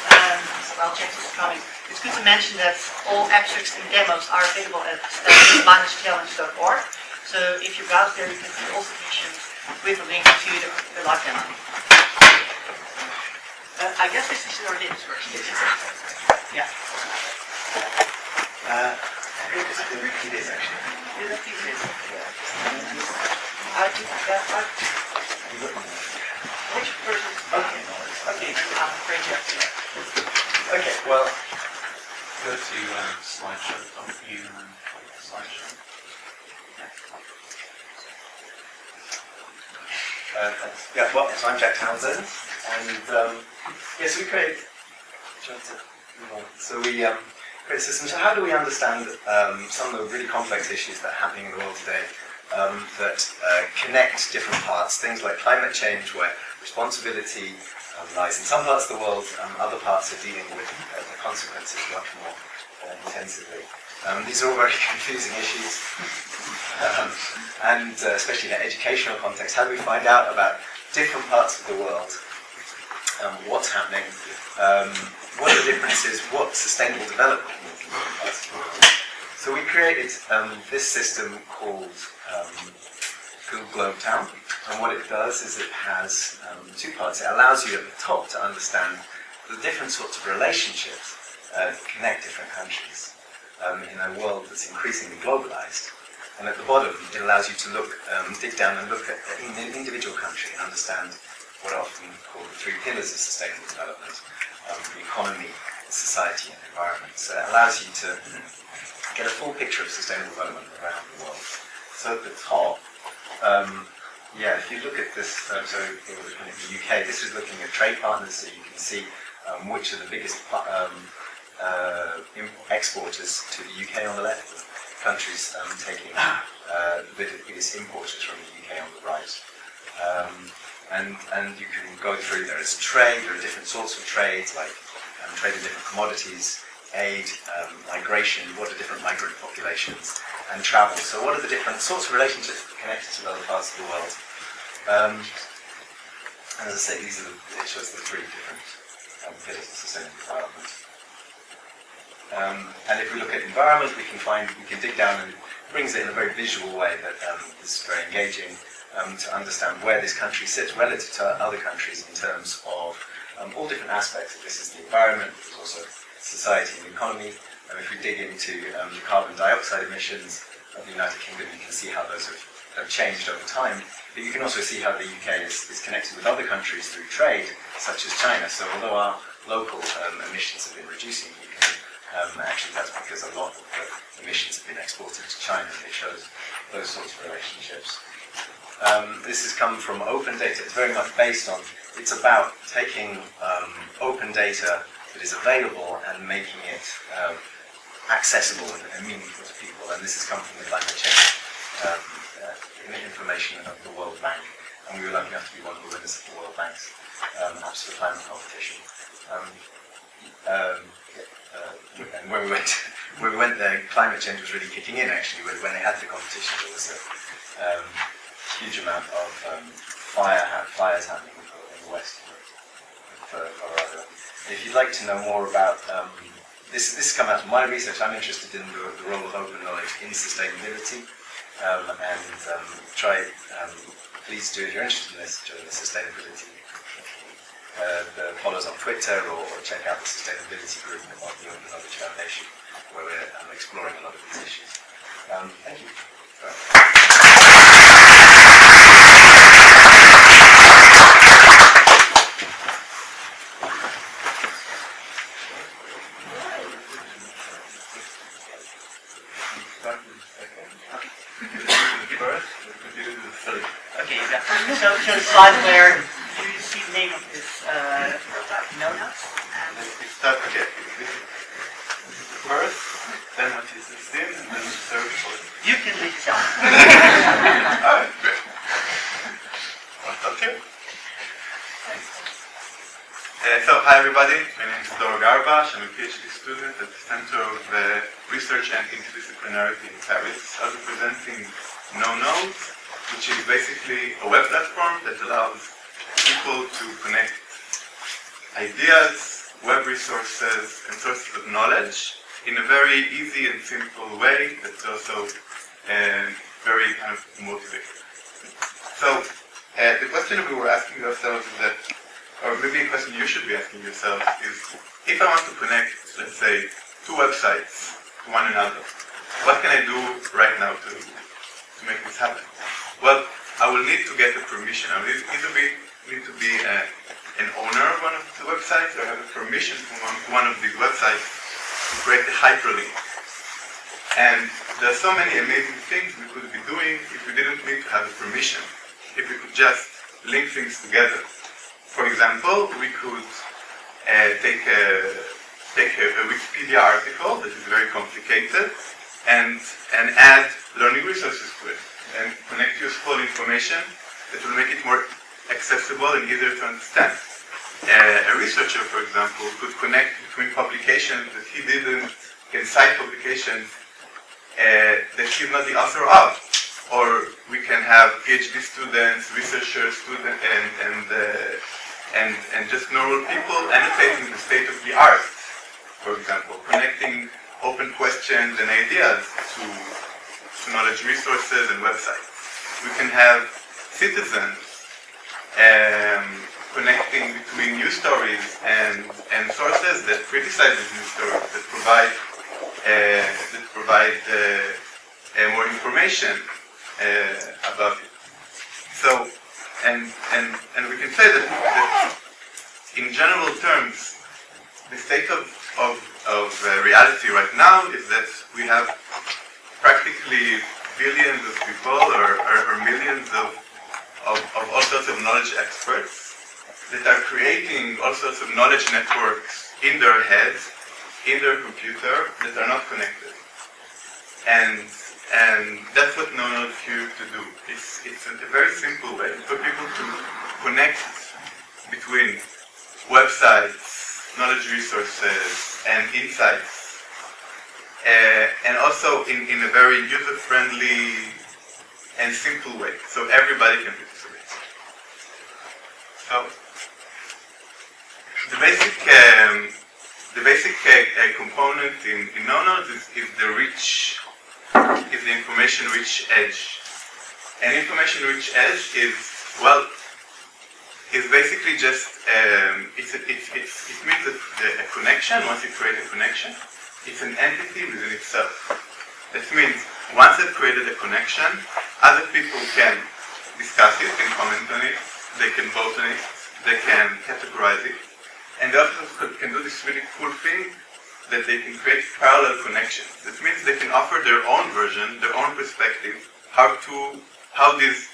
while Jack is coming, it's good to mention that all abstracts and demos are available at -challenge.org. So if you browse there, you can see all submissions with a link to the live demo. I guess this is our names first. Yeah. It is actually. Yeah, that's easy. I do that. Which person? Okay, no worries. Okay, I'm afraid you have to. Okay, well, go to slideshow, view and slideshow. Yeah, well, so I'm Jack Townsend, and yes, we create. So we create systems. So how do we understand some of the really complex issues that are happening in the world today that connect different parts? Things like climate change, where responsibility lies in some parts of the world, other parts are dealing with the consequences much more intensively. These are all very confusing issues, and especially in an educational context. How do we find out about different parts of the world, what's happening, what are the differences, what sustainable development means in different parts of the world? So we created this system called Google Globe Town, and what it does is it has two parts. It allows you at the top to understand the different sorts of relationships that connect different countries in a world that's increasingly globalized. And at the bottom, it allows you to look, dig down and look at an individual country and understand what are often called the three pillars of sustainable development: the economy, society, and environment. So it allows you to get a full picture of sustainable development around the world. So at the top, yeah, if you look at this, so we're looking at the UK, this is looking at trade partners, so you can see which are the biggest exporters to the UK on the left, countries taking the biggest importers from the UK on the right. And you can go through, there is trade, there are different sorts of trades, like trade in different commodities, aid, migration, what are different migrant populations, and travel. So what are the different sorts of relationships connected to other parts of the world? And as I say, these are it shows the three different pillars of sustainable development. And if we look at environment, we can dig down, and it brings it in a very visual way that is very engaging to understand where this country sits relative to other countries in terms of all different aspects. This is the environment, there's also society and economy. And if we dig into the carbon dioxide emissions of the United Kingdom, you can see how those have changed over time. But you can also see how the UK is connected with other countries through trade, such as China. So although our local emissions have been reducing, you can, actually that's because a lot of the emissions have been exported to China. It shows those sorts of relationships. This has come from open data. It's very much based on, it's about taking open data that is available and making it accessible and meaningful to people. And this has come from the climate change information of the World Bank. And we were lucky enough to be one of the winners of the World Bank's Apps for Climate competition. And when we went there, climate change was really kicking in. Actually, when they had the competition, there was a huge amount of fires happening in the West for Colorado. If you'd like to know more about this has come out of my research. I'm interested in the role of open knowledge in sustainability, please do, if you're interested in this, join the sustainability. Follow us on Twitter or check out the sustainability group of the Open Knowledge Foundation, where we're exploring a lot of these issues. Thank you. Okay, so the slide where you see the name of this no-notes. hi everybody, my name is Dor Garbash. I'm a PhD student at the Center of Research and Interdisciplinarity in Paris. I'll be presenting NoNode, which is basically a web platform that allows people to connect ideas, web resources, and sources of knowledge in a very easy and simple way that's also very kind of motivating. So the question we were asking ourselves is that, or maybe a question you should be asking yourself is, if I want to connect, let's say, two websites to one another, what can I do right now to make this happen? Well, I will need to get a permission. I will need to be an owner of one of the websites, or have a permission from one of these websites to create a hyperlink. And there are so many amazing things we could be doing if we didn't need to have a permission, if we could just link things together. For example, we could take a Wikipedia article that is very complicated and add learning resources to it and connect useful information that will make it more accessible and easier to understand. A researcher, for example, could connect between publications that he didn't, can cite publications that he's not the author of. Or we can have PhD students, researchers, students, and just normal people annotating the state of the art, for example, connecting open questions and ideas to knowledge resources and websites. We can have citizens connecting between news stories and sources that criticize these news stories, that provide more information about it. So, and we can say that in general terms, the state of reality right now is that we have practically billions of people or millions of all sorts of knowledge experts that are creating all sorts of knowledge networks in their heads, in their computer, that are not connected. And that's what NoNode is here to do. It's a very simple way for people to connect between websites, knowledge resources, and insights, and also in a very user-friendly and simple way, so everybody can participate. So the basic component in NoNode is the information-rich edge. And information-rich edge is basically just it means a connection. Once you create a connection, it's an entity within itself. That means once I've created a connection, other people can discuss it, can comment on it, they can vote on it, they can categorize it, and they also can do this really cool thing that they can create parallel connections. That means they can offer their own version, their own perspective, how these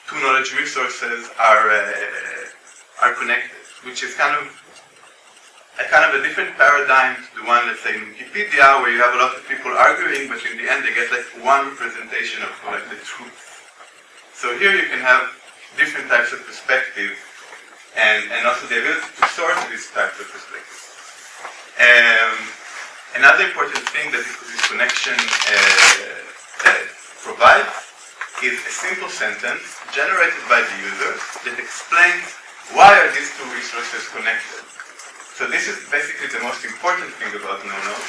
two knowledge resources are connected, which is kind of a different paradigm to the one, let's say, in Wikipedia, where you have a lot of people arguing, but in the end they get like one representation of like the truth. So here you can have different types of perspective, and also the ability to source these types of perspectives. Another important thing that this connection provides is a simple sentence generated by the user that explains why are these two resources connected. So this is basically the most important thing about NoNode,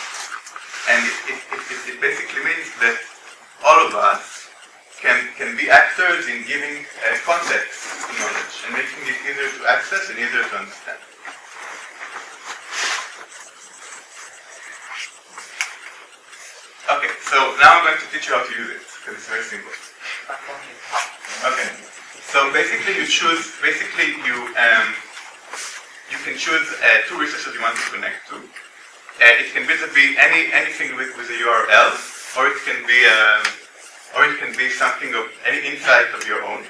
and it basically means that all of us can be actors in giving context to knowledge and making it easier to access and easier to understand. Okay, so now I'm going to teach you how to use it, because it's very simple. Okay, so basically you can choose two resources you want to connect to. It can be anything with a URL, or it can be something of any insight of your own.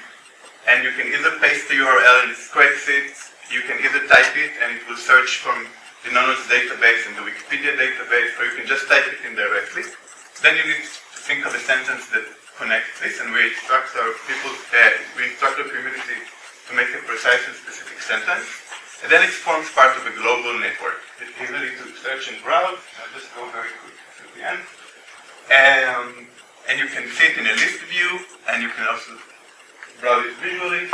And you can either paste the URL and it scrapes it, you can either type it and it will search from the NoNode's database and the Wikipedia database, or you can just type it in directly. Then you need to think of a sentence that connects this, and we instruct our community to make a precise and specific sentence. and then it forms part of a global network. It's easily to search and browse. I'll just go very quickly to the end. And you can see it in a list view, and you can also browse it visually.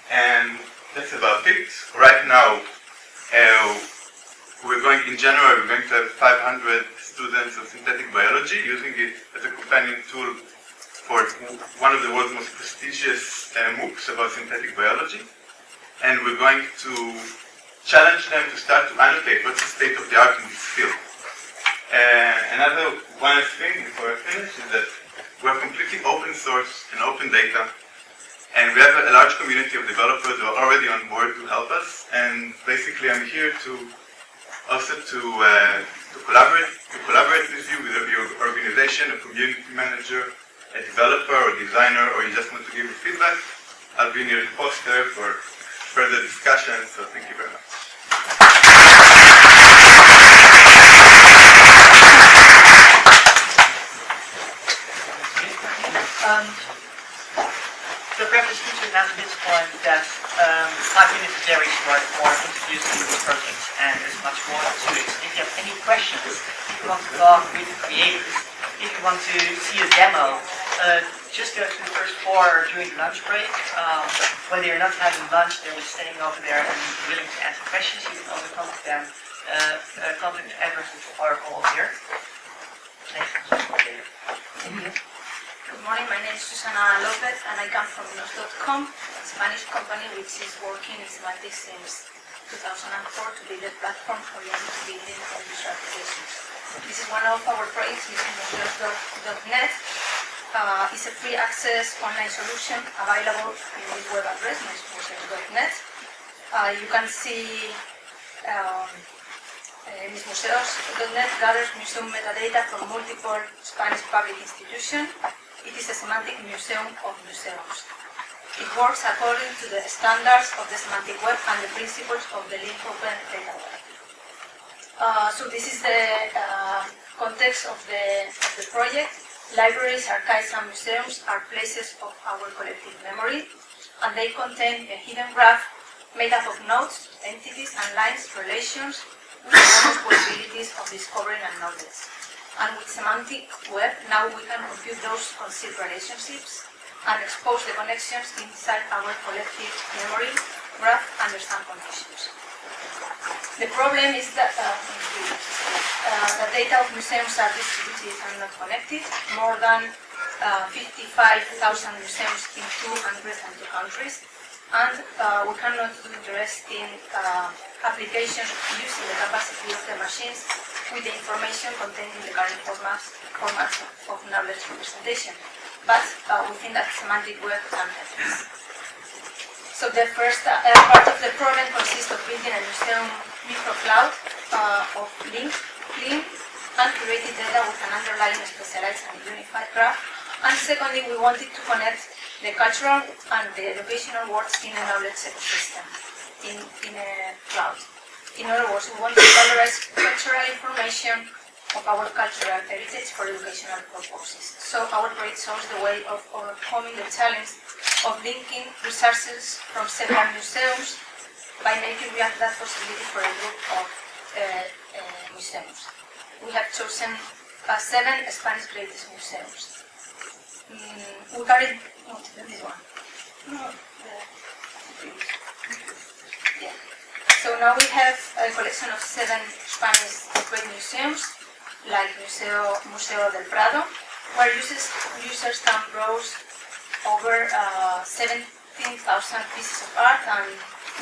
And that's about it. Right now, in January, we're going to have 500 students of synthetic biology using it as a companion tool for one of the world's most prestigious MOOCs about synthetic biology. And we're going to challenge them to start to annotate what's the state of the art in this field. Another one thing before I finish is that we're completely open source and open data, and we have a large community of developers who are already on board to help us. And basically, I'm here to also to collaborate with you, with your organization, a community manager, a developer or designer, or you just want to give me feedback. I'll be near the poster for further discussion. So thank you very much. So perhaps it's good to announce at this point that 5 minutes is very short for introducing the project, and there's much more to it. If you have any questions, if you want to talk with the creators, if you want to see a demo, just go to the first floor during the lunch break. When they're not having lunch, they're just staying over there and willing to answer questions. You can also contact them. Contact addresses are all here. Good morning, my name is Susana Lopez and I come from Nos.com, a Spanish company which is working in semantics since 2004 to build a platform oriented to building and user applications. This is one of our projects using Moderators.net. It's a free access online solution available in this web address, Moderators.net. You can see Moderators.net gathers museum metadata from multiple Spanish public institutions. It is a semantic museum of museums. It works according to the standards of the semantic web and the principles of the link open data web. So this is the context of the project. Libraries, archives, and museums are places of our collective memory, and they contain a hidden graph made up of nodes, entities, and lines, relations, with enormous possibilities of discovering and knowledge. And with semantic web, now we can compute those concealed relationships and expose the connections inside our collective memory graph under some conditions. The problem is that the data of museums are distributed and not connected. More than 55,000 museums in 202 countries. And we cannot do interesting applications using the capacity of the machines with the information contained in the current formats of knowledge representation. But we think that semantic web can help us. So the first part of the problem consists of building a museum microcloud of linked, clean, and curated data with an underlying specialized and unified graph. And secondly, we wanted to connect the cultural and the educational worlds in a knowledge ecosystem, in a cloud. In other words, we want to valorize cultural information of our cultural heritage for educational purposes. So our project shows the way of overcoming the challenge of linking resources from several museums by making that possibility for a group of museums. We have chosen 7 Spanish greatest museums. We carried this one. No, yeah. So now we have a collection of 7 Spanish great museums, like Museo del Prado, where users can browse over 17,000 pieces of art and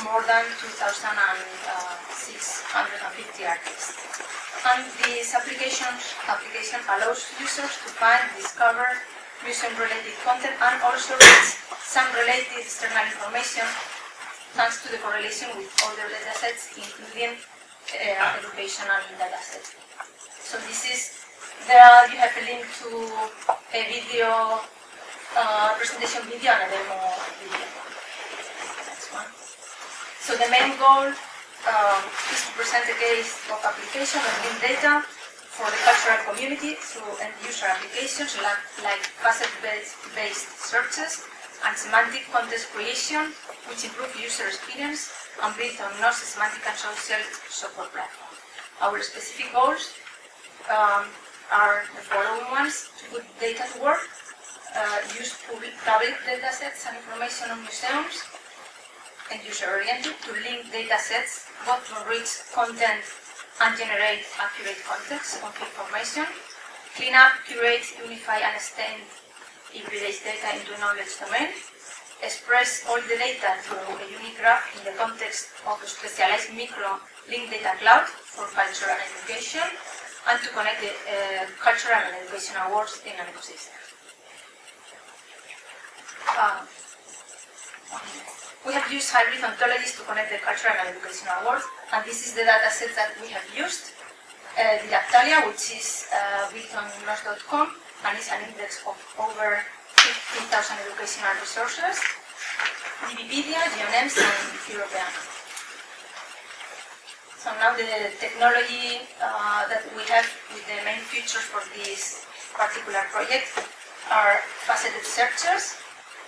more than 2,650 artists. And this application allows users to find, discover museum-related content and also reach some related external information thanks to the correlation with other datasets, including educational datasets. So this is, there you have a link to a video, presentation video and a demo video. Next one. So the main goal is to present a case of application of linked data for the cultural community through end-user applications like facet-based searches and semantic context creation, which improve user experience, and built on NOS semantic and social software platform. Our specific goals are the following ones: to put data to work, use public data sets and information on museums, and user-oriented, to link data sets, both to enrich content and generate accurate context of information, clean up, curate, unify, and extend hybridized data into knowledge domain, express all the data through a unique graph in the context of a specialized micro-linked data cloud for culture and education, and to connect the cultural and education awards in an ecosystem. We have used hybrid ontologies to connect the cultural and education awards, and this is the data set that we have used. Didactalia, which is built on nos.com, and is an index of over 15,000 educational resources, Wikipedia, GeoNems, and Europeana. So now the technology that we have with the main features for this particular project are faceted searches.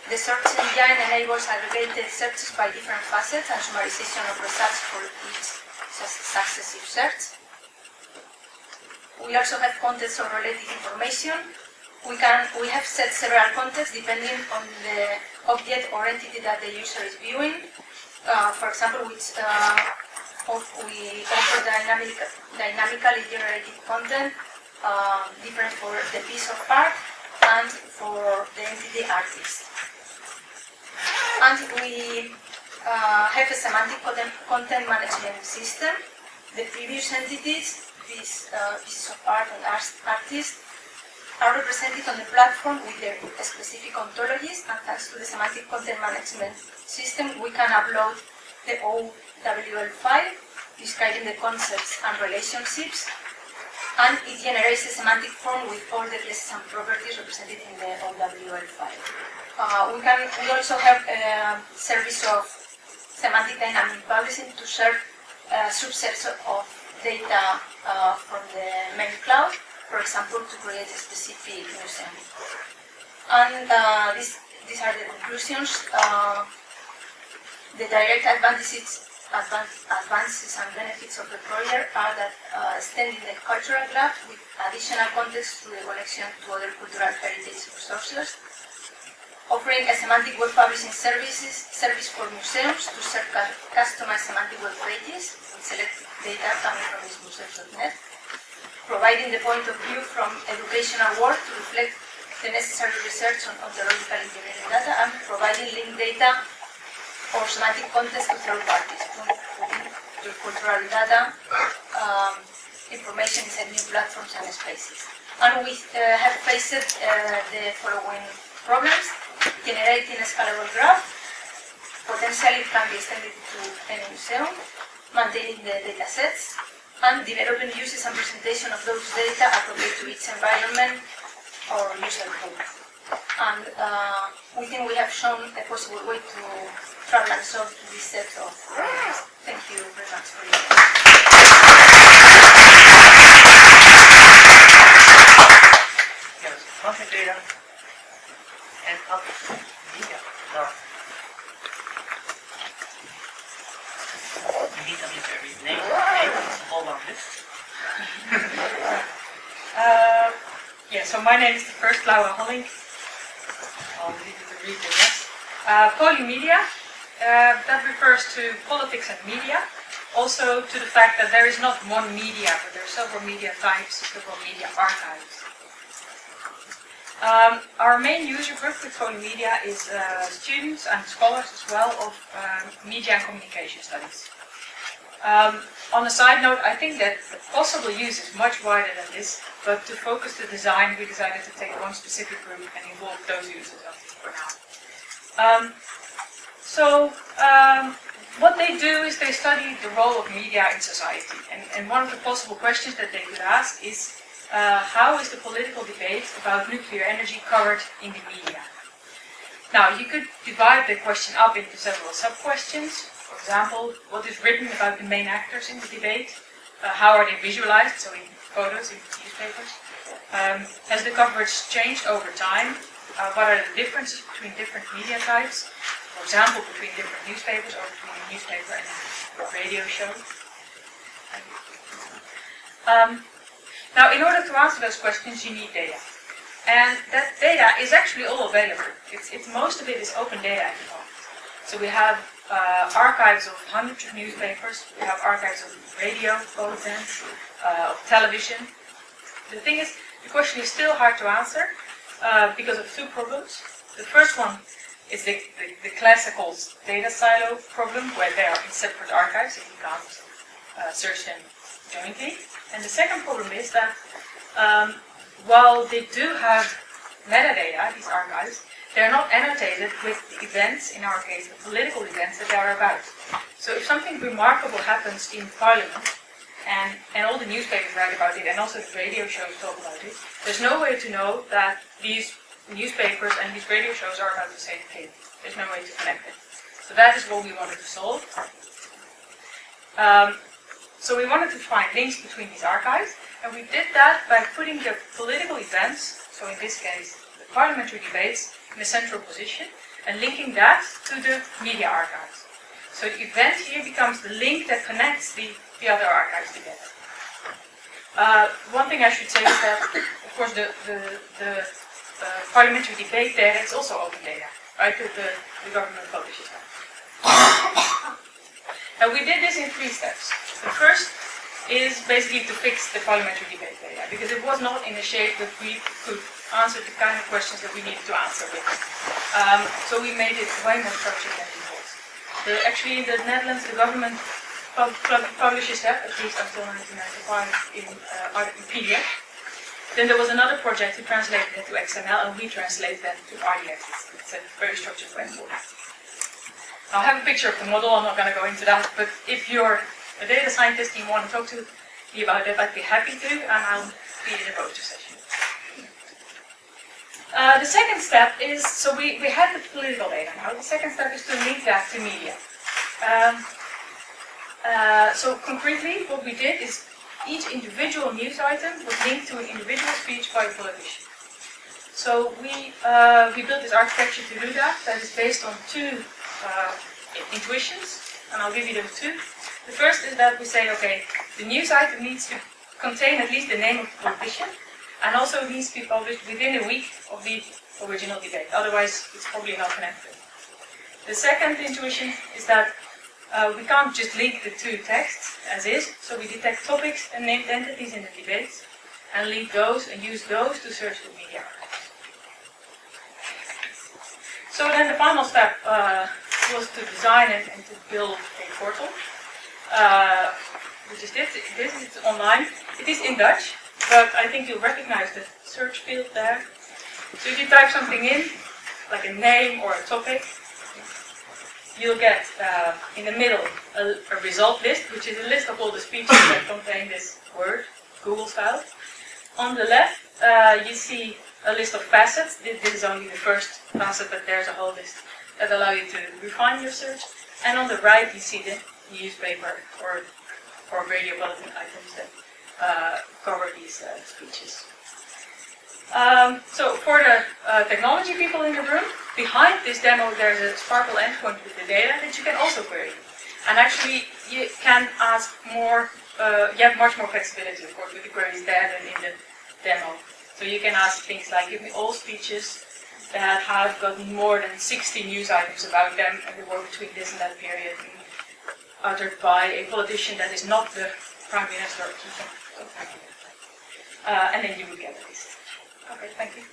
The search engine enables aggregated searches by different facets and summarization of results for each successive search. We also have context or related information. We have set several contexts depending on the object or entity that the user is viewing. For example, we offer dynamically generated content, different for the piece of art and for the entity artist. And we have a semantic content management system. The previous entities, these pieces of art and artists, are represented on the platform with their specific ontologies, and thanks to the semantic content management system, we can upload the OWL file describing the concepts and relationships, and it generates a semantic form with all the classes and properties represented in the OWL file. We also have a service of semantic dynamic publishing to serve subsets of data from the main cloud, for example, to create a specific museum. And these are the conclusions. The direct advances and benefits of the project are that extending the cultural graph with additional context through the connection to other cultural heritage resources, offering a semantic web publishing service for museums to serve customized semantic web pages with selected data coming from museums.net, providing the point of view from educational work to reflect the necessary research on ontological engineering data, and providing linked data or semantic context to third parties, to cultural data, information inside new platforms and spaces. And we have faced the following problems: generating a scalable graph, potentially it can be extended to any museum, maintaining the data sets, and developing uses and presentation of those data appropriate to each environment or user group. And we think we have shown a possible way to travel and solve this set of problems. Thank you very much for your Yes, content data and public media. No. You need to be very it's a whole long list. Yeah, so my name is the first Laura Holling. I'll leave you to read the rest. Polymedia, that refers to politics and media. Also to the fact that there is not one media, but there are several media types, several media archives. Our main user group with Polymedia is students and scholars as well of media and communication studies. On a side note, I think that the possible use is much wider than this, but to focus the design, we decided to take one specific group and involve those users for now. What they do is they study the role of media in society, and one of the possible questions that they could ask is how is the political debate about nuclear energy covered in the media? Now, you could divide the question up into several sub-questions. For example, what is written about the main actors in the debate? How are they visualized, so in photos, in newspapers? Has the coverage changed over time? What are the differences between different media types? for example, between different newspapers or between a newspaper and a radio show. Now, in order to answer those questions, you need data. And that data is actually all available. Most of it is open data at the moment. So we have archives of hundreds of newspapers, we have archives of radio, bulletins, of television. The thing is, the question is still hard to answer because of two problems. The first one is the classical data silo problem, where they are in separate archives and you can't search them jointly. And the second problem is that while they do have metadata, these archives, they're not annotated with the events, in our case, the political events that they are about. So if something remarkable happens in Parliament, and all the newspapers write about it, and also the radio shows talk about it, there's no way to know that these newspapers and these radio shows are about the same thing. There's no way to connect it. So that is what we wanted to solve. So we wanted to find links between these archives, and we did that by putting the political events, so in this case, the parliamentary debates, in a central position, and linking that to the media archives. So the event here becomes the link that connects the other archives together. One thing I should say is that, of course, the parliamentary debate data is also open data, right? The government publishes that. And we did this in 3 steps. The first is basically to fix the parliamentary debate data, because it was not in a shape that we could answer the kind of questions that we needed to answer with. So we made it way more structured than before. Actually, in the Netherlands, the government publishes that, at least until 1995, in PDF. Then there was another project to translate it to XML, and we translate that to RDF. It's a very structured way for that. I'll have a picture of the model, I'm not going to go into that, but if you're a data scientist and you want to talk to me about that, I'd be happy to, and I'll be in a poster session. The second step is, so we had the political data now, the second step is to link that to media. So concretely, what we did is each individual news item was linked to an individual speech by a politician. So we built this architecture to do that. That is based on 2 intuitions, and I'll give you those 2. The first is that we say, okay, the news item needs to contain at least the name of the politician, and also it needs to be published within a week of the original debate. Otherwise, it's probably not connected. The second intuition is that we can't just link the 2 texts as is, so we detect topics and named entities in the debates, and link those and use those to search the media archives. So then the final step was to design it and to build a portal, which is this. It's online. It is in Dutch, but I think you'll recognize the search field there. So if you type something in, like a name or a topic, you'll get in the middle a result list, which is a list of all the speeches that contain this word, Google style. On the left, you see a list of facets. This is only the first facet, but there's a whole list that allow you to refine your search. And on the right, you see the newspaper or radio bulletin items that cover these speeches. So for the technology people in the room, behind this demo there's a Sparkle endpoint with the data that you can also query. And actually you can ask more, you have much more flexibility of course with the queries there than in the demo. So you can ask things like, give me all speeches that have gotten more than 60 news items about them and they were between this and that period and uttered by a politician that is not the Prime Minister or something. And then you would get a list. Okay, thank you.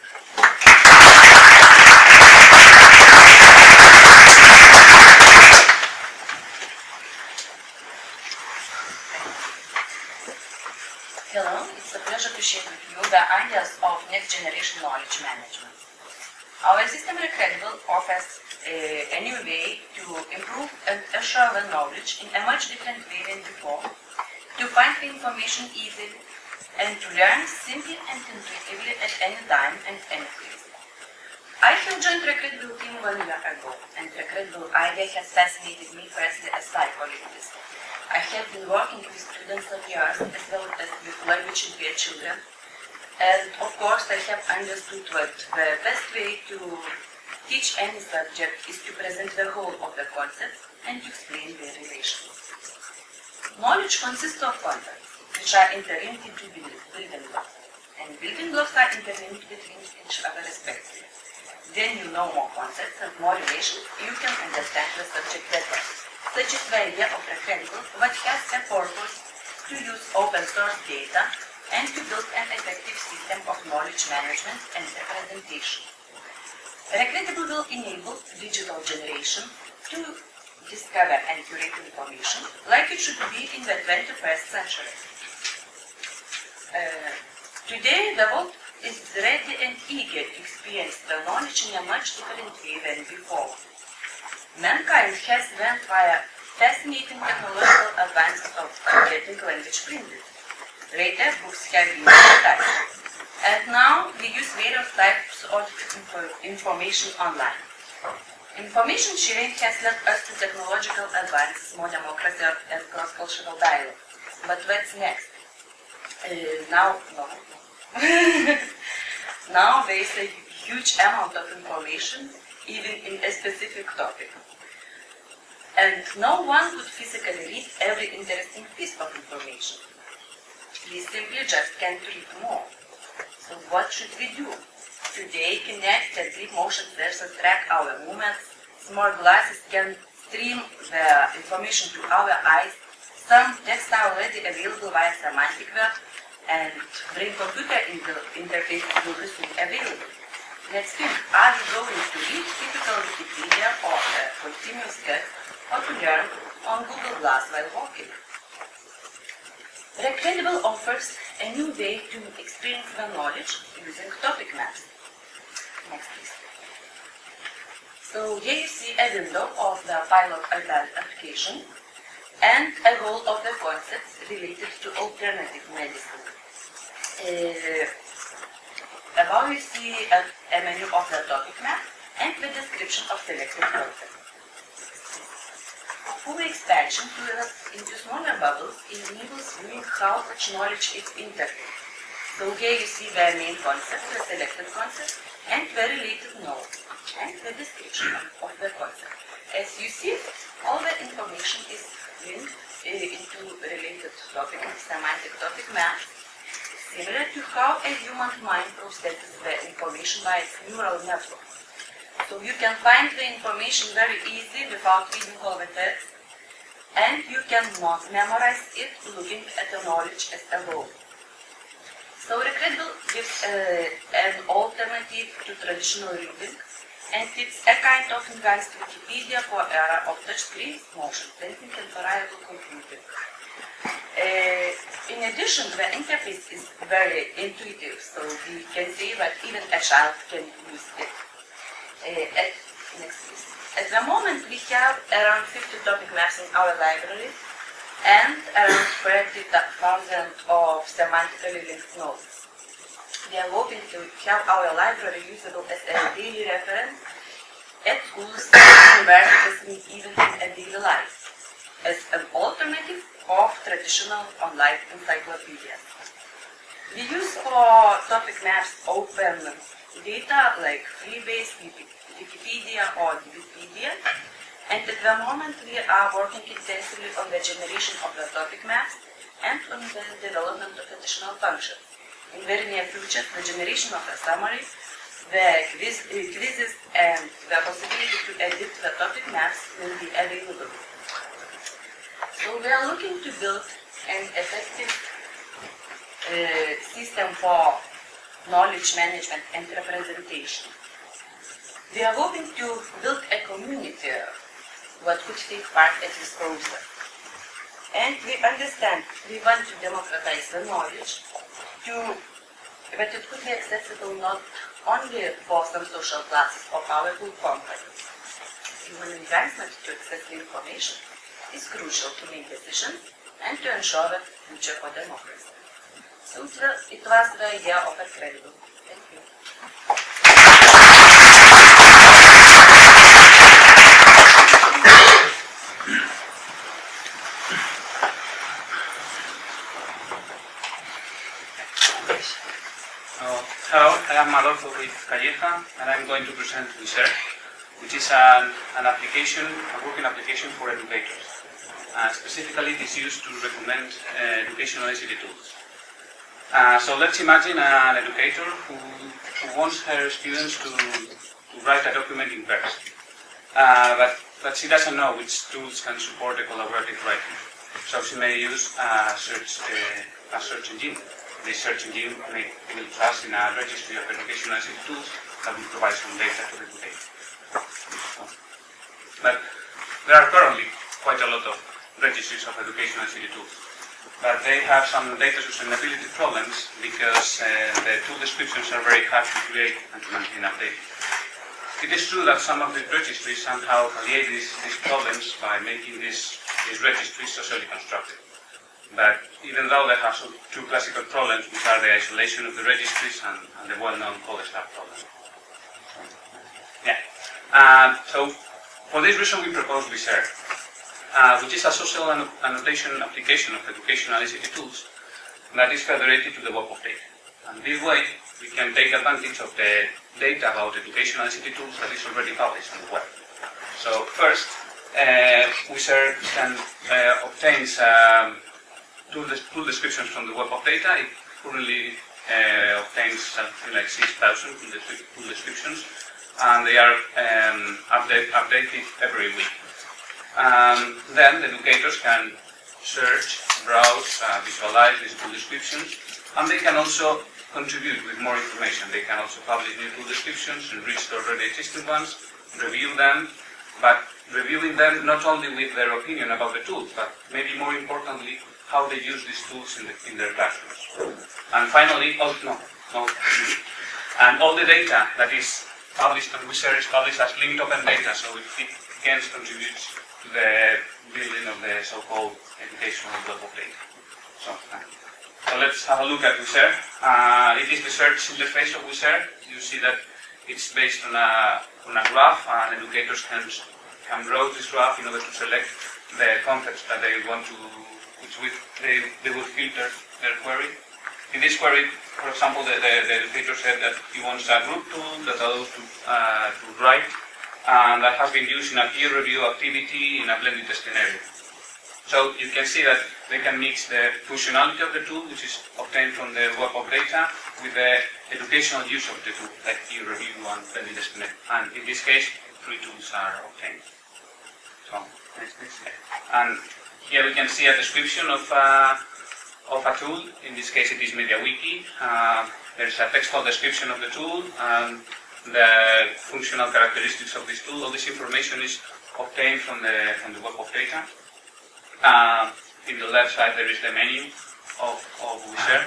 Hello, it's a pleasure to share with you the ideas of next generation knowledge management. Our system Recredible offers a new way to improve and assure the knowledge in a much different way than before, to find the information easily, and to learn simply and intuitively at any time and any place. I have joined Recredible team 1 year ago, and Recredible idea has fascinated me firstly as psychologist. I have been working with students of years as well as with language impaired children, and of course I have understood that the best way to teach any subject is to present the whole of the concepts and to explain their relations. Knowledge consists of concepts, which are interlinked into building blocks, and building blocks are interlinked between each other respectively. Then you know more concepts and more relations, you can understand the subject better. Such is the idea of Rectangle, which has a purpose to use open source data and to build an effective system of knowledge management and representation. Rectangle will enable digital generation to discover and curate information like it should be in the 21st century. Today, the world is ready and eager to experience the knowledge in a much different way than before. Mankind has went via fascinating technological advances of getting language printed. Later, books have been digitized. And now, we use various types of information online. Information sharing has led us to technological advances, more democracy, and cross-cultural dialogue. But what's next? Now there is a huge amount of information, even in a specific topic. And no one could physically read every interesting piece of information. We simply just can't read more. So what should we do? Today, connected deep motion sensors track our movements, smart glasses can stream the information to our eyes, some texts are already available via semantic web, and brain-computer interface will be soon available. Let's think, are we going to read typical Wikipedia or a continuous text, or to learn on Google Glass while walking? Rectangle offers a new way to experience the knowledge using topic maps. Next, please. So here you see a window of the pilot application and a whole of the concepts related to alternative medicine. Above you see a menu of the topic map and the description of selected concepts. Full expansion into smaller bubbles enables viewing how such knowledge is integrated. So here you see the main concept, the selected concept, and the related notes, and the description of the concept. As you see, all the information is linked into related topic, semantic topic maps, similar to how a human mind processes the information by its neural network. So you can find the information very easily without reading all the text, and you can memorize it looking at the knowledge as a whole. So Rectangle gives an alternative to traditional reading, and it's a kind of advanced Wikipedia for era of touchscreens, motion sensing, and variable computing. In addition, the interface is very intuitive, so we can say that even a child can use it. Next, please. At the moment, we have around 50 topic maps in our library and around 30,000 of semantically linked notes. We are hoping to have our library usable as a daily reference at schools, universities, and even in a daily life, as an alternative of traditional online encyclopedias. We use for topic maps open data like Freebase, Wikipedia or Wikipedia, and at the moment we are working intensively on the generation of the topic maps and on the development of additional functions. In very near future, the generation of the summary, the quizzes, and the possibility to edit the topic maps will be available. So we are looking to build an effective system for knowledge management and representation. We are hoping to build a community that could take part in this process. And we understand we want to democratize the knowledge, but it could be accessible not only for some social classes or powerful companies. Human advancement to access the information is crucial to make decisions and to ensure the future for democracy. So it was the idea of a credible. Thank you. Hello, I am Adolfo Ruiz Calleja, and I'm going to present research. which is an application, a working application for educators. Specifically, it is used to recommend educational ICT tools. So let's imagine an educator who wants her students to write a document in verse, but she doesn't know which tools can support the collaborative writing. So she may use a search engine. This search engine will trust in a registry of educational ICT tools that will provide some data to the educator. But there are currently quite a lot of registries of educational ICT tools. But they have some data sustainability problems because the tool descriptions are very hard to create and to maintain updated. It is true that some of the registries somehow alleviate these problems by making these registries socially constructed. But even though they have two classical problems, which are the isolation of the registries and the well-known college lab problem. Yeah. So for this reason, we propose Viser, which is a social annotation application of educational ICT tools that is federated to the web of data. And this way, we can take advantage of the data about educational ICT tools that is already published on the web. So first, Viser can obtain tool descriptions from the web of data. It currently obtains something like 6,000 tool descriptions, and they are updated every week. Then the educators can search, browse, visualize these tool descriptions, and they can also contribute with more information. They can also publish new tool descriptions, enrich the already existing ones, review them, but reviewing them not only with their opinion about the tools, but maybe more importantly, how they use these tools in their classrooms. And finally, all the data that is published on Viser is published as linked open data, so it again contributes to the building of the so-called educational web of data. So let's have a look at Viser. It is the search interface of Viser. You see that it's based on a graph, and educators can browse this graph in order to select the concepts that they want to, they will filter their query. In this query, for example, the educator said that he wants a group tool that allows to write, and that has been used in a peer review activity in a blended scenario. So you can see that they can mix the functionality of the tool, which is obtained from the web of data, with the educational use of the tool, like peer review and blended scenario. And in this case, 3 tools are obtained. So next slide. And here we can see a description of a tool. In this case, it is MediaWiki. There is a textual description of the tool and the functional characteristics of this tool. All this information is obtained from the web of data. In the left side, there is the menu of Viser.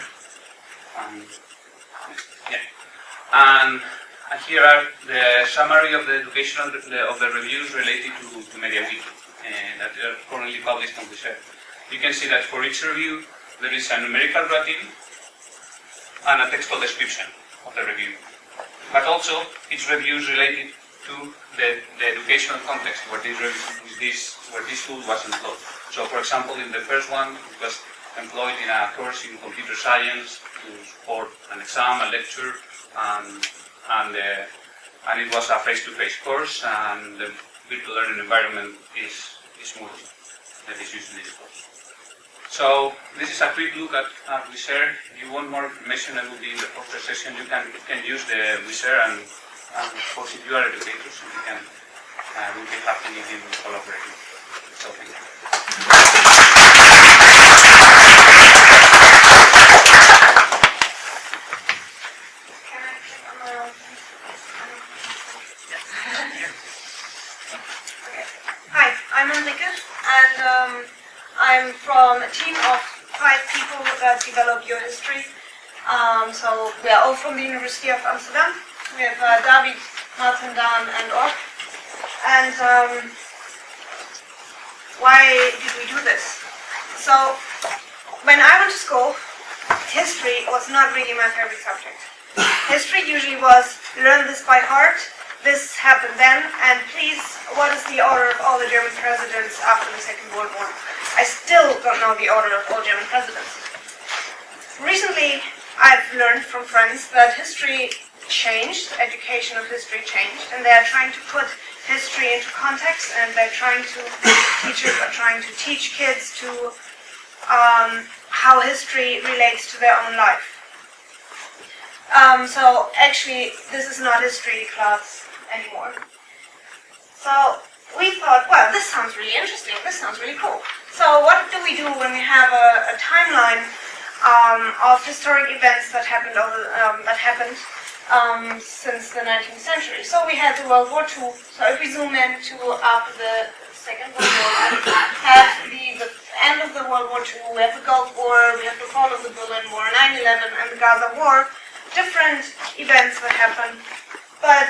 And here are the summary of the educational of the reviews related to MediaWiki that are currently published on Viser. You can see that for each review, there is a numerical rating and a textual description of the review. But also, each review is related to the educational context where this tool was employed. So, for example, in the first one, it was employed in a course in computer science to support an exam, a lecture, and it was a face-to-face course, and the virtual learning environment is Moodle that is used in this course. So this is a quick look at Viser. If you want more information, that will be in the poster session. You can use the Viser, and of course, if you are educators, you can we'll be happy in collaborating. So thank you. Hi, I'm Enrique, and I'm from a team of 5 people that develop your history. So we are all from the University of Amsterdam. We have Davide, Martin, Dan, and Ork. And why did we do this? So when I went to school, history was not really my favorite subject. History usually was learn this by heart, this happened then, and please, what is the order of all the German presidents after the Second World War? I still don't know the order of all German presidents. Recently, I've learned from friends that history changed, education of history changed, and they are trying to put history into context, and they're trying to, teachers are trying to teach kids to how history relates to their own life. So actually, this is not history class anymore. So we thought, well, this sounds really interesting, this sounds really cool. So what do we do when we have a timeline of historic events that happened since the 19th century? So we had the World War II. So if we zoom in to after the Second World War, we have the end of the World War II, we have the Gulf War, we have the fall of the Berlin War, 9/11, and the Gaza War. Different events that happen, but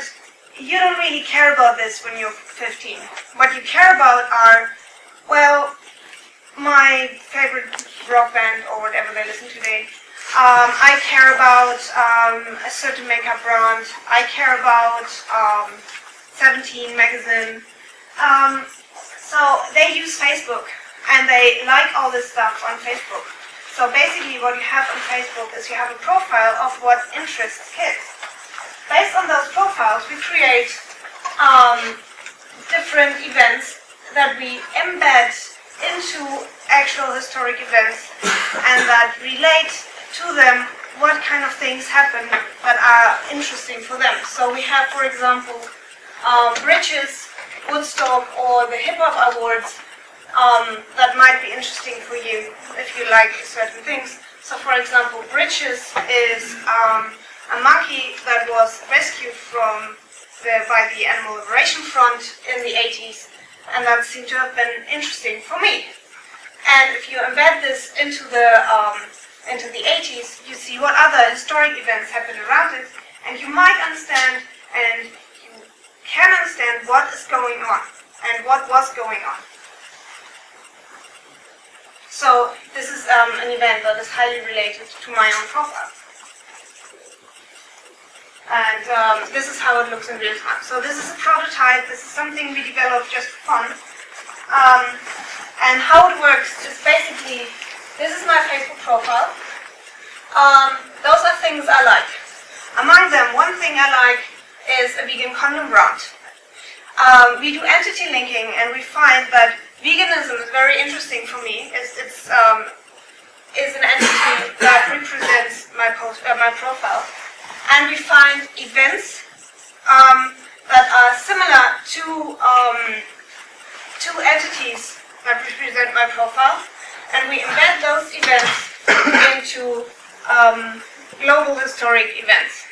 you don't really care about this when you're 15. What you care about are, well, my favorite rock band or whatever they listen to today. I care about a certain makeup brand. I care about 17 magazine. So they use Facebook and they like all this stuff on Facebook. So basically what you have on Facebook is you have a profile of what interests kids. Based on those profiles, we create different events that we embed into actual historic events and that relate to them what kind of things happen that are interesting for them. So we have, for example, Bridges, Woodstock, or the Hip Hop Awards that might be interesting for you if you like certain things. So for example, Bridges is a monkey that was rescued by the Animal Liberation Front in the 80s, and that seemed to have been interesting for me. And if you embed this into the 80s, you see what other historic events happened around it, and you might understand, and you can understand what is going on and what was going on. So this is an event that is highly related to my own profile. And this is how it looks in real time. So this is a prototype. This is something we developed just for fun. And how it works is basically, this is my Facebook profile. Those are things I like. Among them, one thing I like is a vegan condom brand. We do entity linking, and we find that veganism is very interesting for me. It's an entity that represents my profile. And we find events that are similar to entities that represent my profile, and we embed those events into global historic events.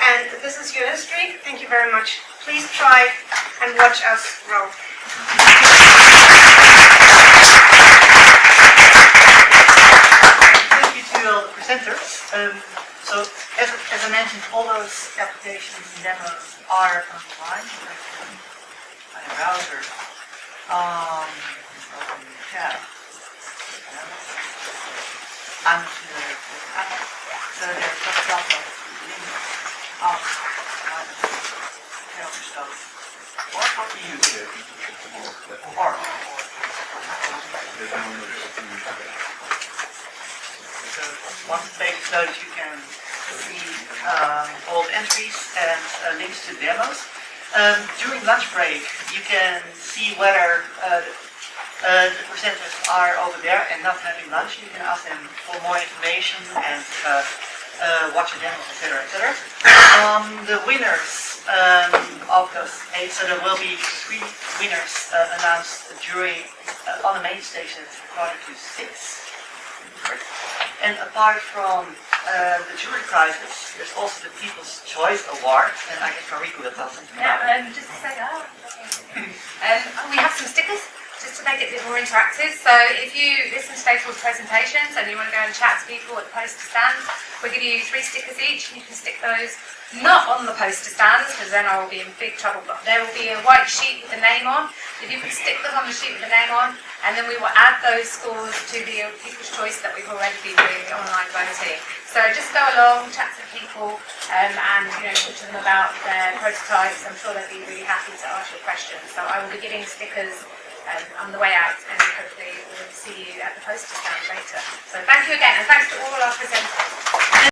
And this is your history. Thank you very much. Please try and watch us grow. The presenters. So as I mentioned, all those applications and demos are online on a browser. Open the tab. And so there's a lot of links up help stuff. What do you do? Or one page so that you can see old entries and links to demos. During lunch break, you can see whether the presenters are over there and not having lunch. You can ask them for more information and watch a demo, etc., etc. The winners of those 8, so there will be 3 winners announced during on the main station at 5:45 to 6. And apart from the jury prizes, there's also the People's Choice Award, and I guess Mariko will tell something about it. Just to say that, we have some stickers just to make it a bit more interactive. So if you listen to Stefan's presentations and you want to go and chat to people at the poster stands, we'll give you 3 stickers each, and you can stick those not on the poster stands, because then I will be in big trouble, but there will be a white sheet with the name on. If you can stick them on the sheet with the name on, and then we will add those scores to the People's Choice that we've already been doing the online voting. So just go along, chat to people, and talk to them about their prototypes. I'm sure they'll be really happy to ask your questions. So I will be giving stickers on the way out, and hopefully we'll see you at the poster stand later. So thank you again, and thanks to all our presenters.